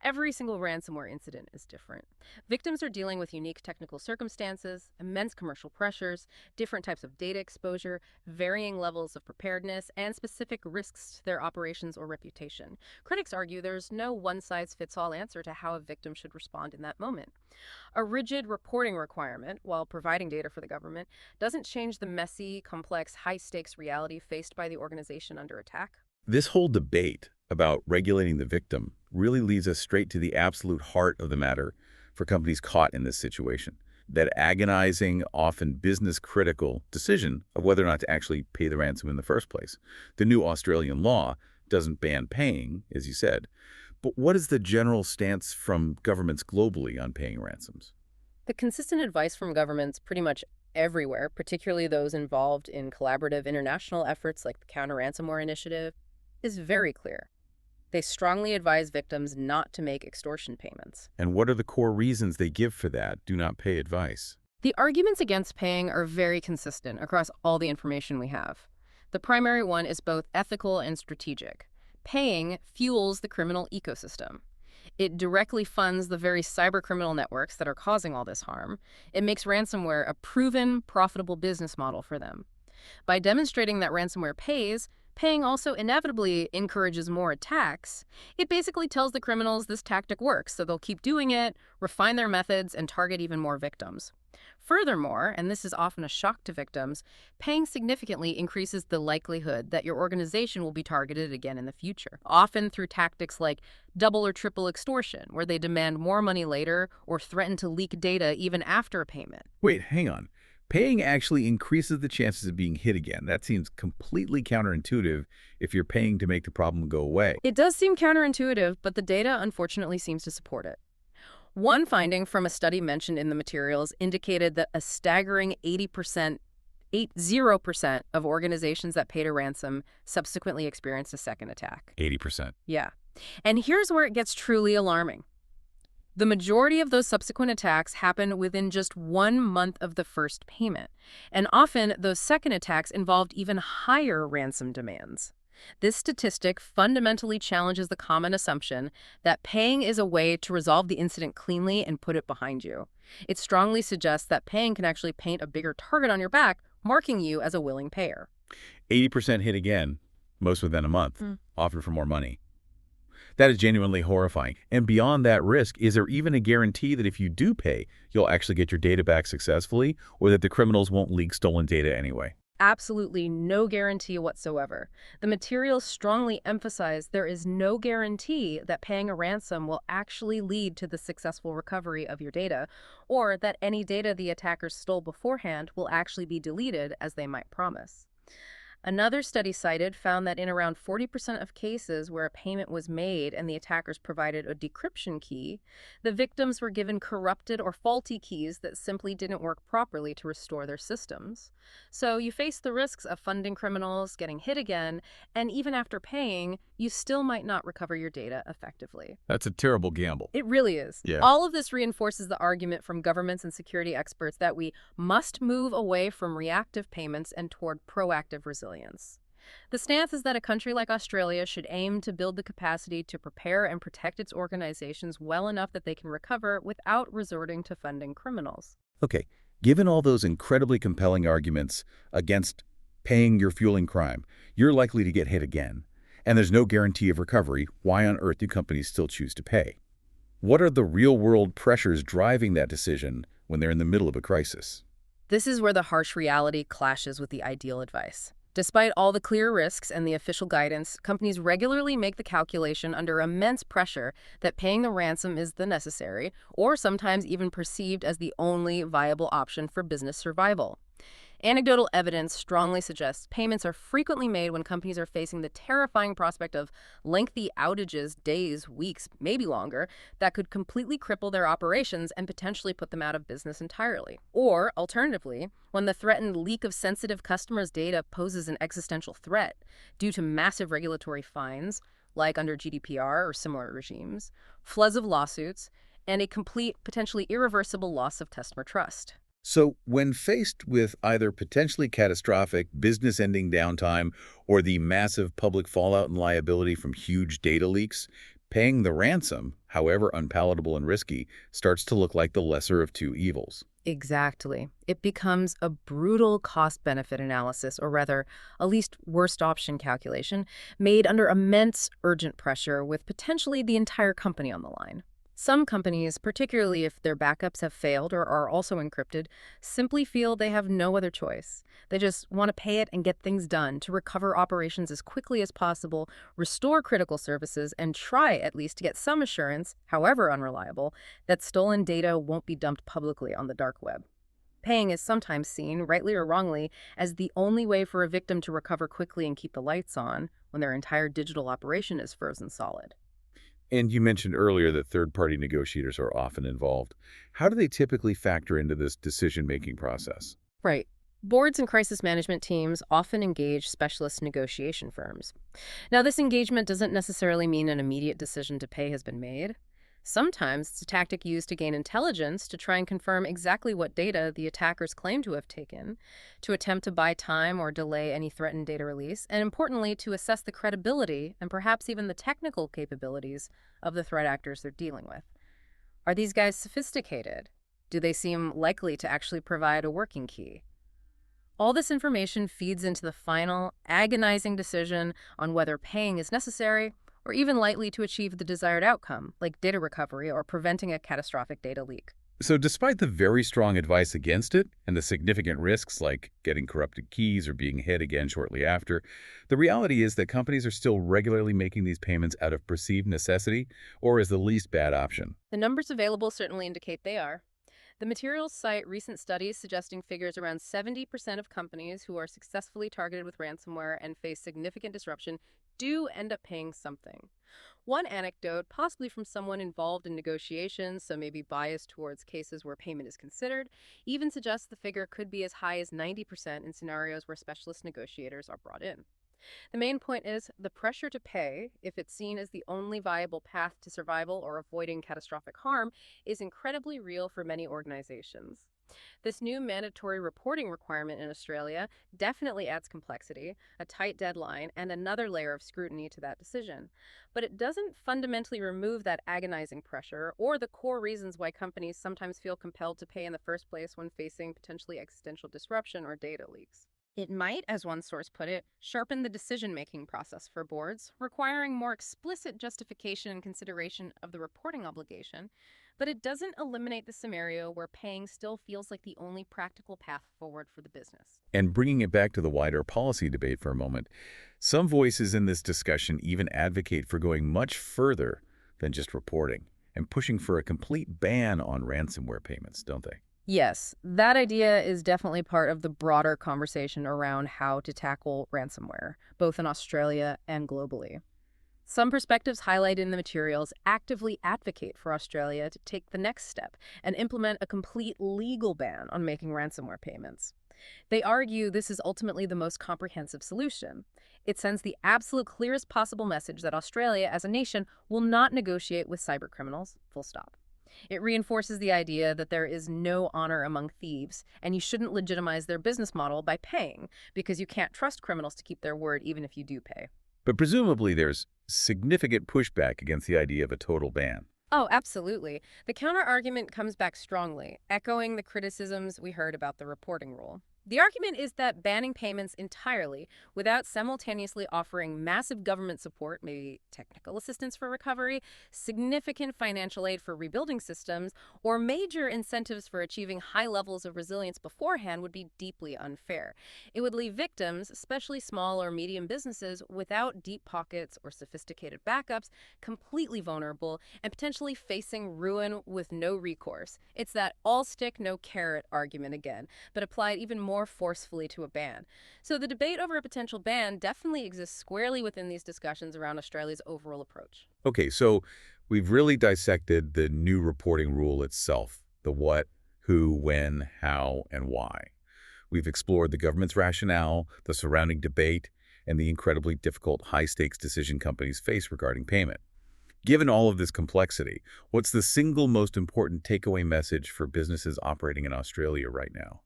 Every single ransomware incident is different. Victims are dealing with unique technical circumstances, immense commercial pressures, different types of data exposure, varying levels of preparedness, and specific risks to their operations or reputation. Critics argue there's no one-size-fits-all answer to how a victim should respond in that moment. A rigid reporting requirement, while providing data for the government, doesn't change the messy, complex, high-stakes reality faced by the organization under attack. This whole debate about regulating the victim really leads us straight to the absolute heart of the matter for companies caught in this situation. That agonizing, often business-critical decision of whether or not to actually pay the ransom in the first place. The new Australian law doesn't ban paying, as you said, but what is the general stance from governments globally on paying ransoms? The consistent advice from governments pretty much everywhere, particularly those involved in collaborative international efforts like the Counter-Ransomware Initiative, is very clear. They strongly advise victims not to make extortion payments. And what are the core reasons they give for that do not pay advice? The arguments against paying are very consistent across all the information we have. The primary one is both ethical and strategic. Paying fuels the criminal ecosystem. It directly funds the very cybercriminal networks that are causing all this harm. It makes ransomware a proven, profitable business model for them. By demonstrating that ransomware pays, paying also inevitably encourages more attacks. It basically tells the criminals this tactic works, so they'll keep doing it, refine their methods, and target even more victims. Furthermore, and this is often a shock to victims, paying significantly increases the likelihood that your organization will be targeted again in the future, often through tactics like double or triple extortion, where they demand more money later or threaten to leak data even after a payment. Wait, hang on. Paying actually increases the chances of being hit again. That seems completely counterintuitive if you're paying to make the problem go away. It does seem counterintuitive, but the data unfortunately seems to support it. One finding from a study mentioned in the materials indicated that a staggering 80% of organizations that paid a ransom subsequently experienced a second attack. 80%. Yeah. And here's where it gets truly alarming. The majority of those subsequent attacks happen within just 1 month of the first payment. And often, those second attacks involved even higher ransom demands. This statistic fundamentally challenges the common assumption that paying is a way to resolve the incident cleanly and put it behind you. It strongly suggests that paying can actually paint a bigger target on your back, marking you as a willing payer. 80% hit again, most within a month, often for more money. That is genuinely horrifying. And beyond that risk, is there even a guarantee that if you do pay, you'll actually get your data back successfully, or that the criminals won't leak stolen data anyway? Absolutely no guarantee whatsoever. The materials strongly emphasize there is no guarantee that paying a ransom will actually lead to the successful recovery of your data, or that any data the attackers stole beforehand will actually be deleted as they might promise. Another study cited found that in around 40% of cases where a payment was made and the attackers provided a decryption key, the victims were given corrupted or faulty keys that simply didn't work properly to restore their systems. So you face the risks of funding criminals, getting hit again, and even after paying, you still might not recover your data effectively. That's a terrible gamble. It really is. Yeah. All of this reinforces the argument from governments and security experts that we must move away from reactive payments and toward proactive resilience. The stance is that a country like Australia should aim to build the capacity to prepare and protect its organizations well enough that they can recover without resorting to funding criminals. Okay, given all those incredibly compelling arguments against paying your fueling crime, you're likely to get hit again. And there's no guarantee of recovery. Why on earth do companies still choose to pay? What are the real-world pressures driving that decision when they're in the middle of a crisis? This is where the harsh reality clashes with the ideal advice. Despite all the clear risks and the official guidance, companies regularly make the calculation under immense pressure that paying the ransom is the necessary, or sometimes even perceived as the only viable option for business survival. Anecdotal evidence strongly suggests payments are frequently made when companies are facing the terrifying prospect of lengthy outages, days, weeks, maybe longer, that could completely cripple their operations and potentially put them out of business entirely. Or, alternatively, when the threatened leak of sensitive customers' data poses an existential threat due to massive regulatory fines, like under GDPR or similar regimes, floods of lawsuits, and a complete, potentially irreversible loss of customer trust. So, when faced with either potentially catastrophic business-ending downtime or the massive public fallout and liability from huge data leaks, paying the ransom, however unpalatable and risky, starts to look like the lesser of two evils. Exactly. It becomes a brutal cost-benefit analysis, or rather, a least worst option calculation, made under immense urgent pressure with potentially the entire company on the line. Some companies, particularly if their backups have failed or are also encrypted, simply feel they have no other choice. They just want to pay it and get things done to recover operations as quickly as possible, restore critical services, and try at least to get some assurance, however unreliable, that stolen data won't be dumped publicly on the dark web. Paying is sometimes seen, rightly or wrongly, as the only way for a victim to recover quickly and keep the lights on when their entire digital operation is frozen solid. And you mentioned earlier that third-party negotiators are often involved. How do they typically factor into this decision-making process? Right. Boards and crisis management teams often engage specialist negotiation firms. Now, this engagement doesn't necessarily mean an immediate decision to pay has been made. Sometimes it's a tactic used to gain intelligence to try and confirm exactly what data the attackers claim to have taken, to attempt to buy time or delay any threatened data release, and importantly, to assess the credibility and perhaps even the technical capabilities of the threat actors they're dealing with. Are these guys sophisticated? Do they seem likely to actually provide a working key? All this information feeds into the final, agonizing decision on whether paying is necessary or even likely to achieve the desired outcome, like data recovery or preventing a catastrophic data leak. So despite the very strong advice against it and the significant risks like getting corrupted keys or being hit again shortly after, the reality is that companies are still regularly making these payments out of perceived necessity or as the least bad option. The numbers available certainly indicate they are. The materials cite recent studies suggesting figures around 70% of companies who are successfully targeted with ransomware and face significant disruption do end up paying something. One anecdote, possibly from someone involved in negotiations, so maybe biased towards cases where payment is considered, even suggests the figure could be as high as 90% in scenarios where specialist negotiators are brought in. The main point is the pressure to pay, if it's seen as the only viable path to survival or avoiding catastrophic harm, is incredibly real for many organizations. This new mandatory reporting requirement in Australia definitely adds complexity, a tight deadline, and another layer of scrutiny to that decision. But it doesn't fundamentally remove that agonizing pressure or the core reasons why companies sometimes feel compelled to pay in the first place when facing potentially existential disruption or data leaks. It might, as one source put it, sharpen the decision-making process for boards, requiring more explicit justification and consideration of the reporting obligation, but it doesn't eliminate the scenario where paying still feels like the only practical path forward for the business. And bringing it back to the wider policy debate for a moment, some voices in this discussion even advocate for going much further than just reporting and pushing for a complete ban on ransomware payments, don't they? Yes, that idea is definitely part of the broader conversation around how to tackle ransomware, both in Australia and globally. Some perspectives highlighted in the materials actively advocate for Australia to take the next step and implement a complete legal ban on making ransomware payments. They argue this is ultimately the most comprehensive solution. It sends the absolute clearest possible message that Australia, as a nation, will not negotiate with cybercriminals, full stop. It reinforces the idea that there is no honor among thieves, and you shouldn't legitimize their business model by paying, because you can't trust criminals to keep their word even if you do pay. But presumably there's significant pushback against the idea of a total ban. Oh, absolutely. The counter-argument comes back strongly, echoing the criticisms we heard about the reporting rule. The argument is that banning payments entirely without simultaneously offering massive government support, maybe technical assistance for recovery, significant financial aid for rebuilding systems, or major incentives for achieving high levels of resilience beforehand would be deeply unfair. It would leave victims, especially small or medium businesses, without deep pockets or sophisticated backups, completely vulnerable, and potentially facing ruin with no recourse. It's that all stick, no carrot argument again, but applied even more more forcefully to a ban. So the debate over a potential ban definitely exists squarely within these discussions around Australia's overall approach. Okay, so we've really dissected the new reporting rule itself, the what, who, when, how, and why. We've explored the government's rationale, the surrounding debate, and the incredibly difficult high-stakes decision companies face regarding payment. Given all of this complexity, what's the single most important takeaway message for businesses operating in Australia right now,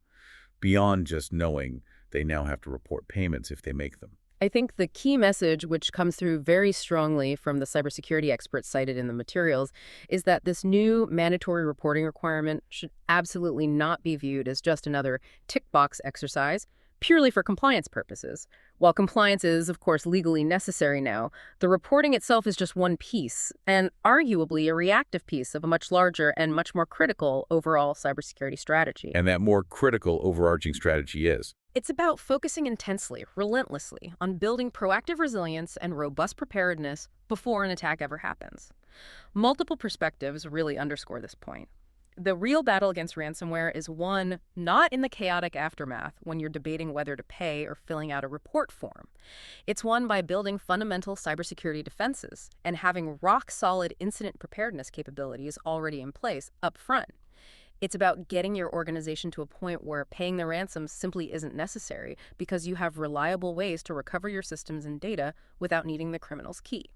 beyond just knowing they now have to report payments if they make them? I think the key message, which comes through very strongly from the cybersecurity experts cited in the materials, is that this new mandatory reporting requirement should absolutely not be viewed as just another tick box exercise, purely for compliance purposes. While compliance is, of course, legally necessary now, the reporting itself is just one piece, and arguably a reactive piece of a much larger and much more critical overall cybersecurity strategy. And that more critical overarching strategy is. It's about focusing intensely, relentlessly, on building proactive resilience and robust preparedness before an attack ever happens. Multiple perspectives really underscore this point. The real battle against ransomware is won not in the chaotic aftermath when you're debating whether to pay or filling out a report form. It's won by building fundamental cybersecurity defenses and having rock-solid incident preparedness capabilities already in place up front. It's about getting your organization to a point where paying the ransom simply isn't necessary because you have reliable ways to recover your systems and data without needing the criminal's key.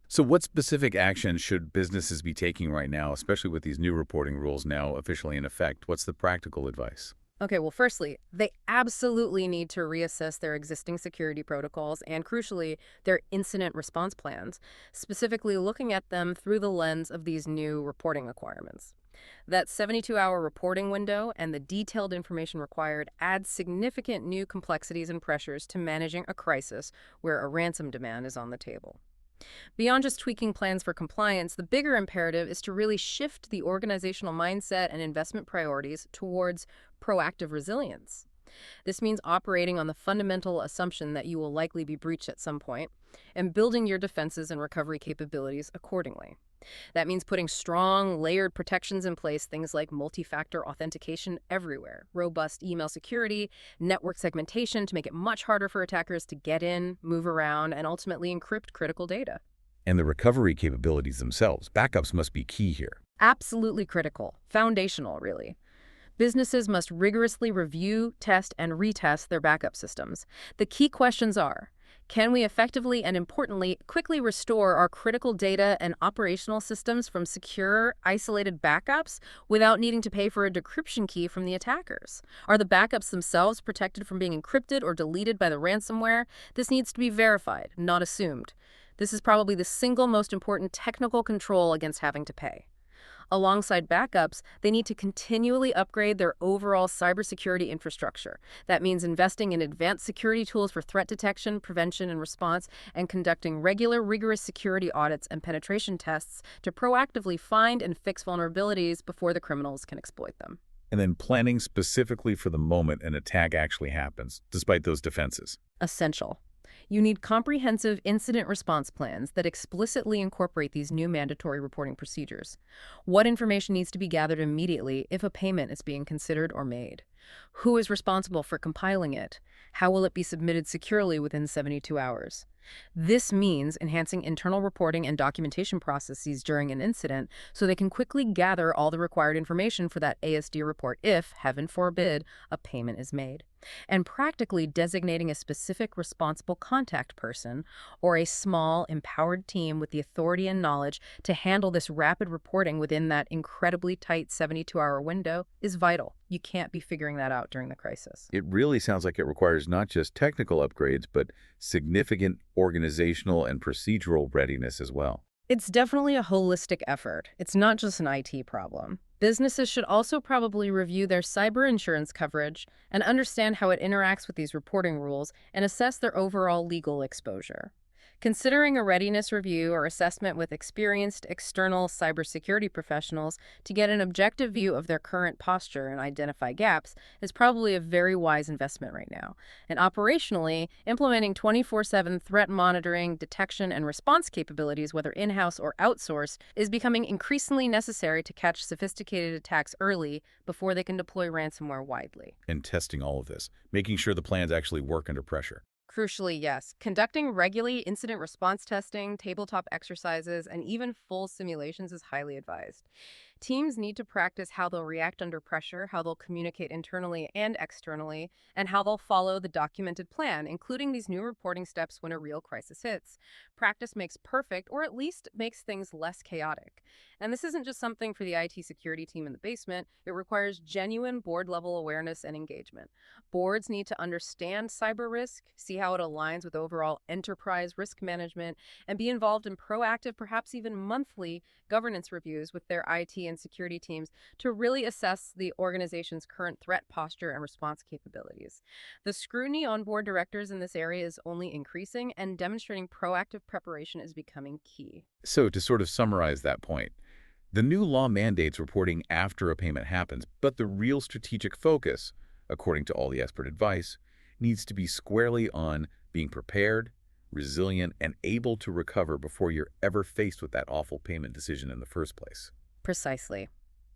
So what specific action should businesses be taking right now, especially with these new reporting rules now officially in effect? What's the practical advice? Okay, well, firstly, they absolutely need to reassess their existing security protocols and, crucially, their incident response plans, specifically looking at them through the lens of these new reporting requirements. That 72-hour reporting window and the detailed information required adds significant new complexities and pressures to managing a crisis where a ransom demand is on the table. Beyond just tweaking plans for compliance, the bigger imperative is to really shift the organizational mindset and investment priorities towards proactive resilience. This means operating on the fundamental assumption that you will likely be breached at some point and building your defenses and recovery capabilities accordingly. That means putting strong, layered protections in place, things like multi-factor authentication everywhere, robust email security, network segmentation to make it much harder for attackers to get in, move around, and ultimately encrypt critical data. And the recovery capabilities themselves. Backups must be key here. Absolutely critical, foundational, really. Businesses must rigorously review, test, and retest their backup systems. The key questions are, can we effectively and importantly quickly restore our critical data and operational systems from secure, isolated backups without needing to pay for a decryption key from the attackers? Are the backups themselves protected from being encrypted or deleted by the ransomware? This needs to be verified, not assumed. This is probably the single most important technical control against having to pay. Alongside backups, they need to continually upgrade their overall cybersecurity infrastructure. That means investing in advanced security tools for threat detection, prevention, and response, and conducting regular, rigorous security audits and penetration tests to proactively find and fix vulnerabilities before the criminals can exploit them. And then planning specifically for the moment an attack actually happens, despite those defenses. Essential. You need comprehensive incident response plans that explicitly incorporate these new mandatory reporting procedures. What information needs to be gathered immediately if a payment is being considered or made? Who is responsible for compiling it? How will it be submitted securely within 72 hours? This means enhancing internal reporting and documentation processes during an incident so they can quickly gather all the required information for that ASD report if, heaven forbid, a payment is made. And practically designating a specific responsible contact person or a small, empowered team with the authority and knowledge to handle this rapid reporting within that incredibly tight 72-hour window is vital. You can't be figuring that out during the crisis. It really sounds like it requires not just technical upgrades, but significant organizational and procedural readiness as well. It's definitely a holistic effort. It's not just an IT problem. Businesses should also probably review their cyber insurance coverage and understand how it interacts with these reporting rules and assess their overall legal exposure. Considering a readiness review or assessment with experienced external cybersecurity professionals to get an objective view of their current posture and identify gaps is probably a very wise investment right now. And operationally, implementing 24/7 threat monitoring, detection, and response capabilities, whether in-house or outsourced, is becoming increasingly necessary to catch sophisticated attacks early before they can deploy ransomware widely. And testing all of this, making sure the plans actually work under pressure. Crucially, yes, conducting regularly incident response testing, tabletop exercises, and even full simulations is highly advised. Teams need to practice how they'll react under pressure, how they'll communicate internally and externally, and how they'll follow the documented plan, including these new reporting steps when a real crisis hits. Practice makes perfect, or at least makes things less chaotic. And this isn't just something for the IT security team in the basement, it requires genuine board level awareness and engagement. Boards need to understand cyber risk, see how it aligns with overall enterprise risk management, and be involved in proactive, perhaps even monthly, governance reviews with their IT and security teams to really assess the organization's current threat posture and response capabilities. The scrutiny on board directors in this area is only increasing, and demonstrating proactive preparation is becoming key. So to sort of summarize that point, the new law mandates reporting after a payment happens, but the real strategic focus, according to all the expert advice, needs to be squarely on being prepared, resilient, and able to recover before you're ever faced with that awful payment decision in the first place. Precisely.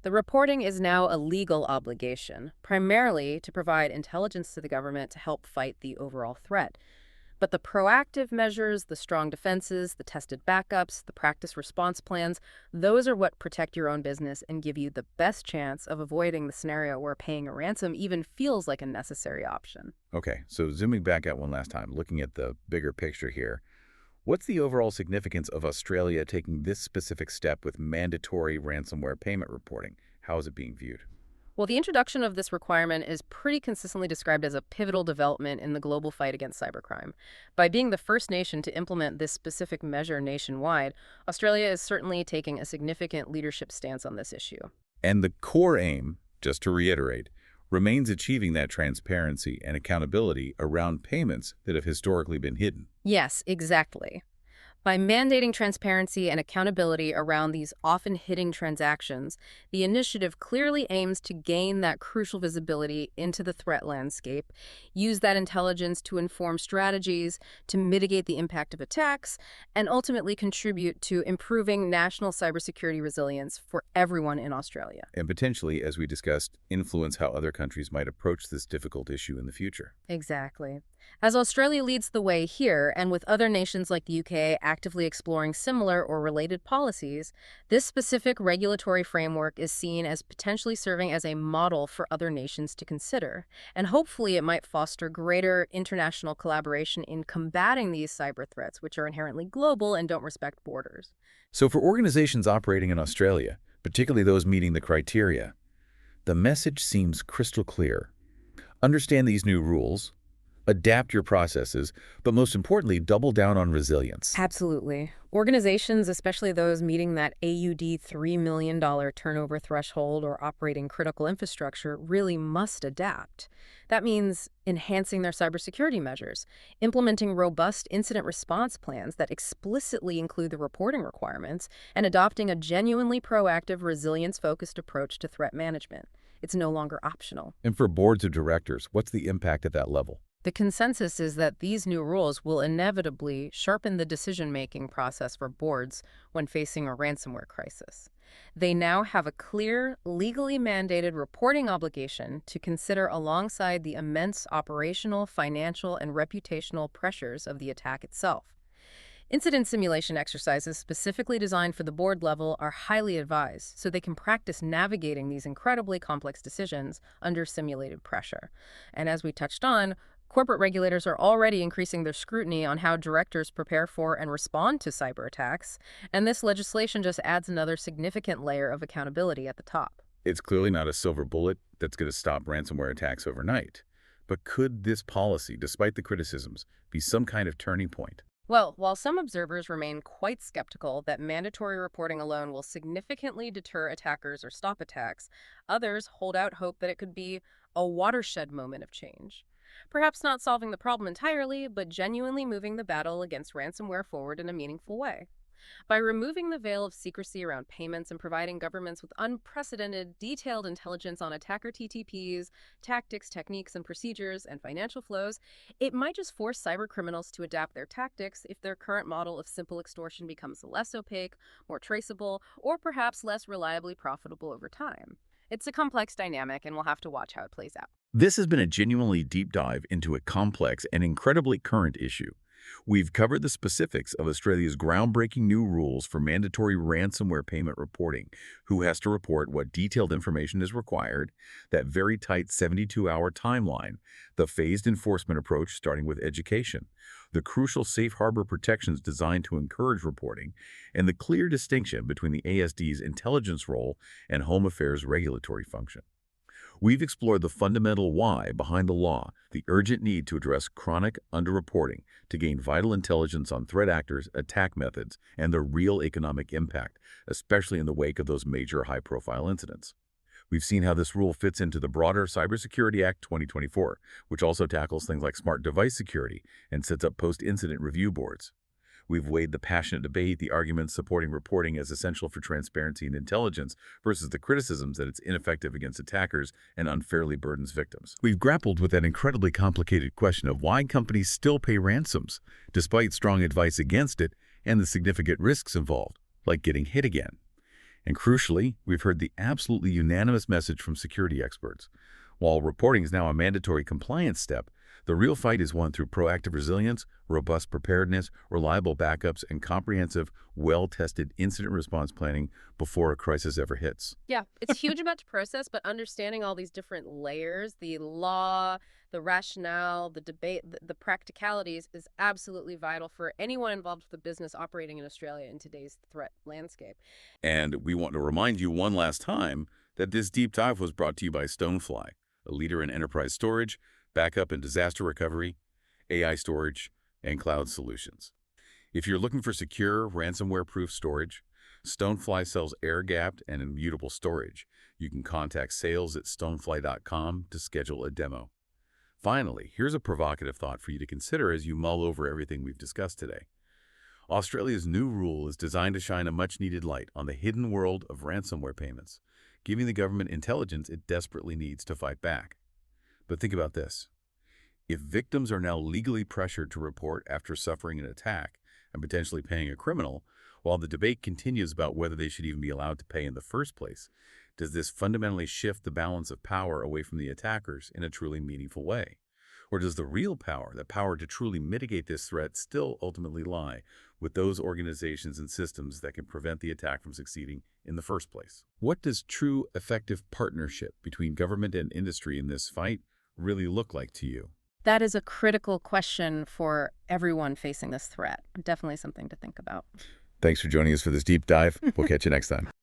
The reporting is now a legal obligation, primarily to provide intelligence to the government to help fight the overall threat. But the proactive measures, the strong defenses, the tested backups, the practice response plans, those are what protect your own business and give you the best chance of avoiding the scenario where paying a ransom even feels like a necessary option. Okay, so zooming back out one last time, looking at the bigger picture here, what's the overall significance of Australia taking this specific step with mandatory ransomware payment reporting? How is it being viewed? Well, the introduction of this requirement is pretty consistently described as a pivotal development in the global fight against cybercrime. By being the first nation to implement this specific measure nationwide, Australia is certainly taking a significant leadership stance on this issue. And the core aim, just to reiterate, remains achieving that transparency and accountability around payments that have historically been hidden. Yes, exactly. By mandating transparency and accountability around these often hidden transactions, the initiative clearly aims to gain that crucial visibility into the threat landscape, use that intelligence to inform strategies, to mitigate the impact of attacks, and ultimately contribute to improving national cybersecurity resilience for everyone in Australia. And potentially, as we discussed, influence how other countries might approach this difficult issue in the future. Exactly. As Australia leads the way here, and with other nations like the UK actively exploring similar or related policies, this specific regulatory framework is seen as potentially serving as a model for other nations to consider. And hopefully it might foster greater international collaboration in combating these cyber threats, which are inherently global and don't respect borders. So for organizations operating in Australia, particularly those meeting the criteria, the message seems crystal clear. Understand these new rules, adapt your processes, but most importantly, double down on resilience. Absolutely. Organizations, especially those meeting that AUD $3 million turnover threshold or operating critical infrastructure, really must adapt. That means enhancing their cybersecurity measures, implementing robust incident response plans that explicitly include the reporting requirements, and adopting a genuinely proactive, resilience-focused approach to threat management. It's no longer optional. And for boards of directors, what's the impact at that level? The consensus is that these new rules will inevitably sharpen the decision-making process for boards when facing a ransomware crisis. They now have a clear, legally mandated reporting obligation to consider alongside the immense operational, financial, and reputational pressures of the attack itself. Incident simulation exercises specifically designed for the board level are highly advised so they can practice navigating these incredibly complex decisions under simulated pressure. And as we touched on, corporate regulators are already increasing their scrutiny on how directors prepare for and respond to cyber attacks, and this legislation just adds another significant layer of accountability at the top. It's clearly not a silver bullet that's going to stop ransomware attacks overnight. But could this policy, despite the criticisms, be some kind of turning point? Well, while some observers remain quite skeptical that mandatory reporting alone will significantly deter attackers or stop attacks, others hold out hope that it could be a watershed moment of change. Perhaps not solving the problem entirely, but genuinely moving the battle against ransomware forward in a meaningful way. By removing the veil of secrecy around payments and providing governments with unprecedented, detailed intelligence on attacker TTPs, tactics, techniques, and procedures, and financial flows, it might just force cybercriminals to adapt their tactics if their current model of simple extortion becomes less opaque, more traceable, or perhaps less reliably profitable over time. It's a complex dynamic, and we'll have to watch how it plays out. This has been a genuinely deep dive into a complex and incredibly current issue. We've covered the specifics of Australia's groundbreaking new rules for mandatory ransomware payment reporting, who has to report what detailed information is required, that very tight 72-hour timeline, the phased enforcement approach starting with education, the crucial safe harbor protections designed to encourage reporting, and the clear distinction between the ASD's intelligence role and Home Affairs' regulatory function. We've explored the fundamental why behind the law, the urgent need to address chronic underreporting to gain vital intelligence on threat actors, attack methods, and the real economic impact, especially in the wake of those major high-profile incidents. We've seen how this rule fits into the broader Cybersecurity Act 2024, which also tackles things like smart device security and sets up post-incident review boards. We've weighed the passionate debate, the arguments supporting reporting as essential for transparency and intelligence versus the criticisms that it's ineffective against attackers and unfairly burdens victims. We've grappled with that incredibly complicated question of why companies still pay ransoms, despite strong advice against it and the significant risks involved, like getting hit again. And crucially, we've heard the absolutely unanimous message from security experts. While reporting is now a mandatory compliance step, the real fight is won through proactive resilience, robust preparedness, reliable backups, and comprehensive, well-tested incident response planning before a crisis ever hits. Yeah, it's huge about to process, but understanding all these different layers, the law, the rationale, the debate, the practicalities is absolutely vital for anyone involved with a business operating in Australia in today's threat landscape. And we want to remind you one last time that this deep dive was brought to you by Stonefly, a leader in enterprise storage, backup and disaster recovery, AI storage, and cloud solutions. If you're looking for secure, ransomware-proof storage, Stonefly sells air-gapped and immutable storage. You can contact sales@stonefly.com to schedule a demo. Finally, here's a provocative thought for you to consider as you mull over everything we've discussed today. Australia's new rule is designed to shine a much-needed light on the hidden world of ransomware payments, giving the government intelligence it desperately needs to fight back. But think about this. If victims are now legally pressured to report after suffering an attack and potentially paying a criminal, while the debate continues about whether they should even be allowed to pay in the first place, does this fundamentally shift the balance of power away from the attackers in a truly meaningful way? Or does the real power, the power to truly mitigate this threat, still ultimately lie with those organizations and systems that can prevent the attack from succeeding in the first place? What does true, effective partnership between government and industry in this fight really look like to you? That is a critical question for everyone facing this threat. Definitely something to think about. Thanks for joining us for this deep dive. We'll catch you next time.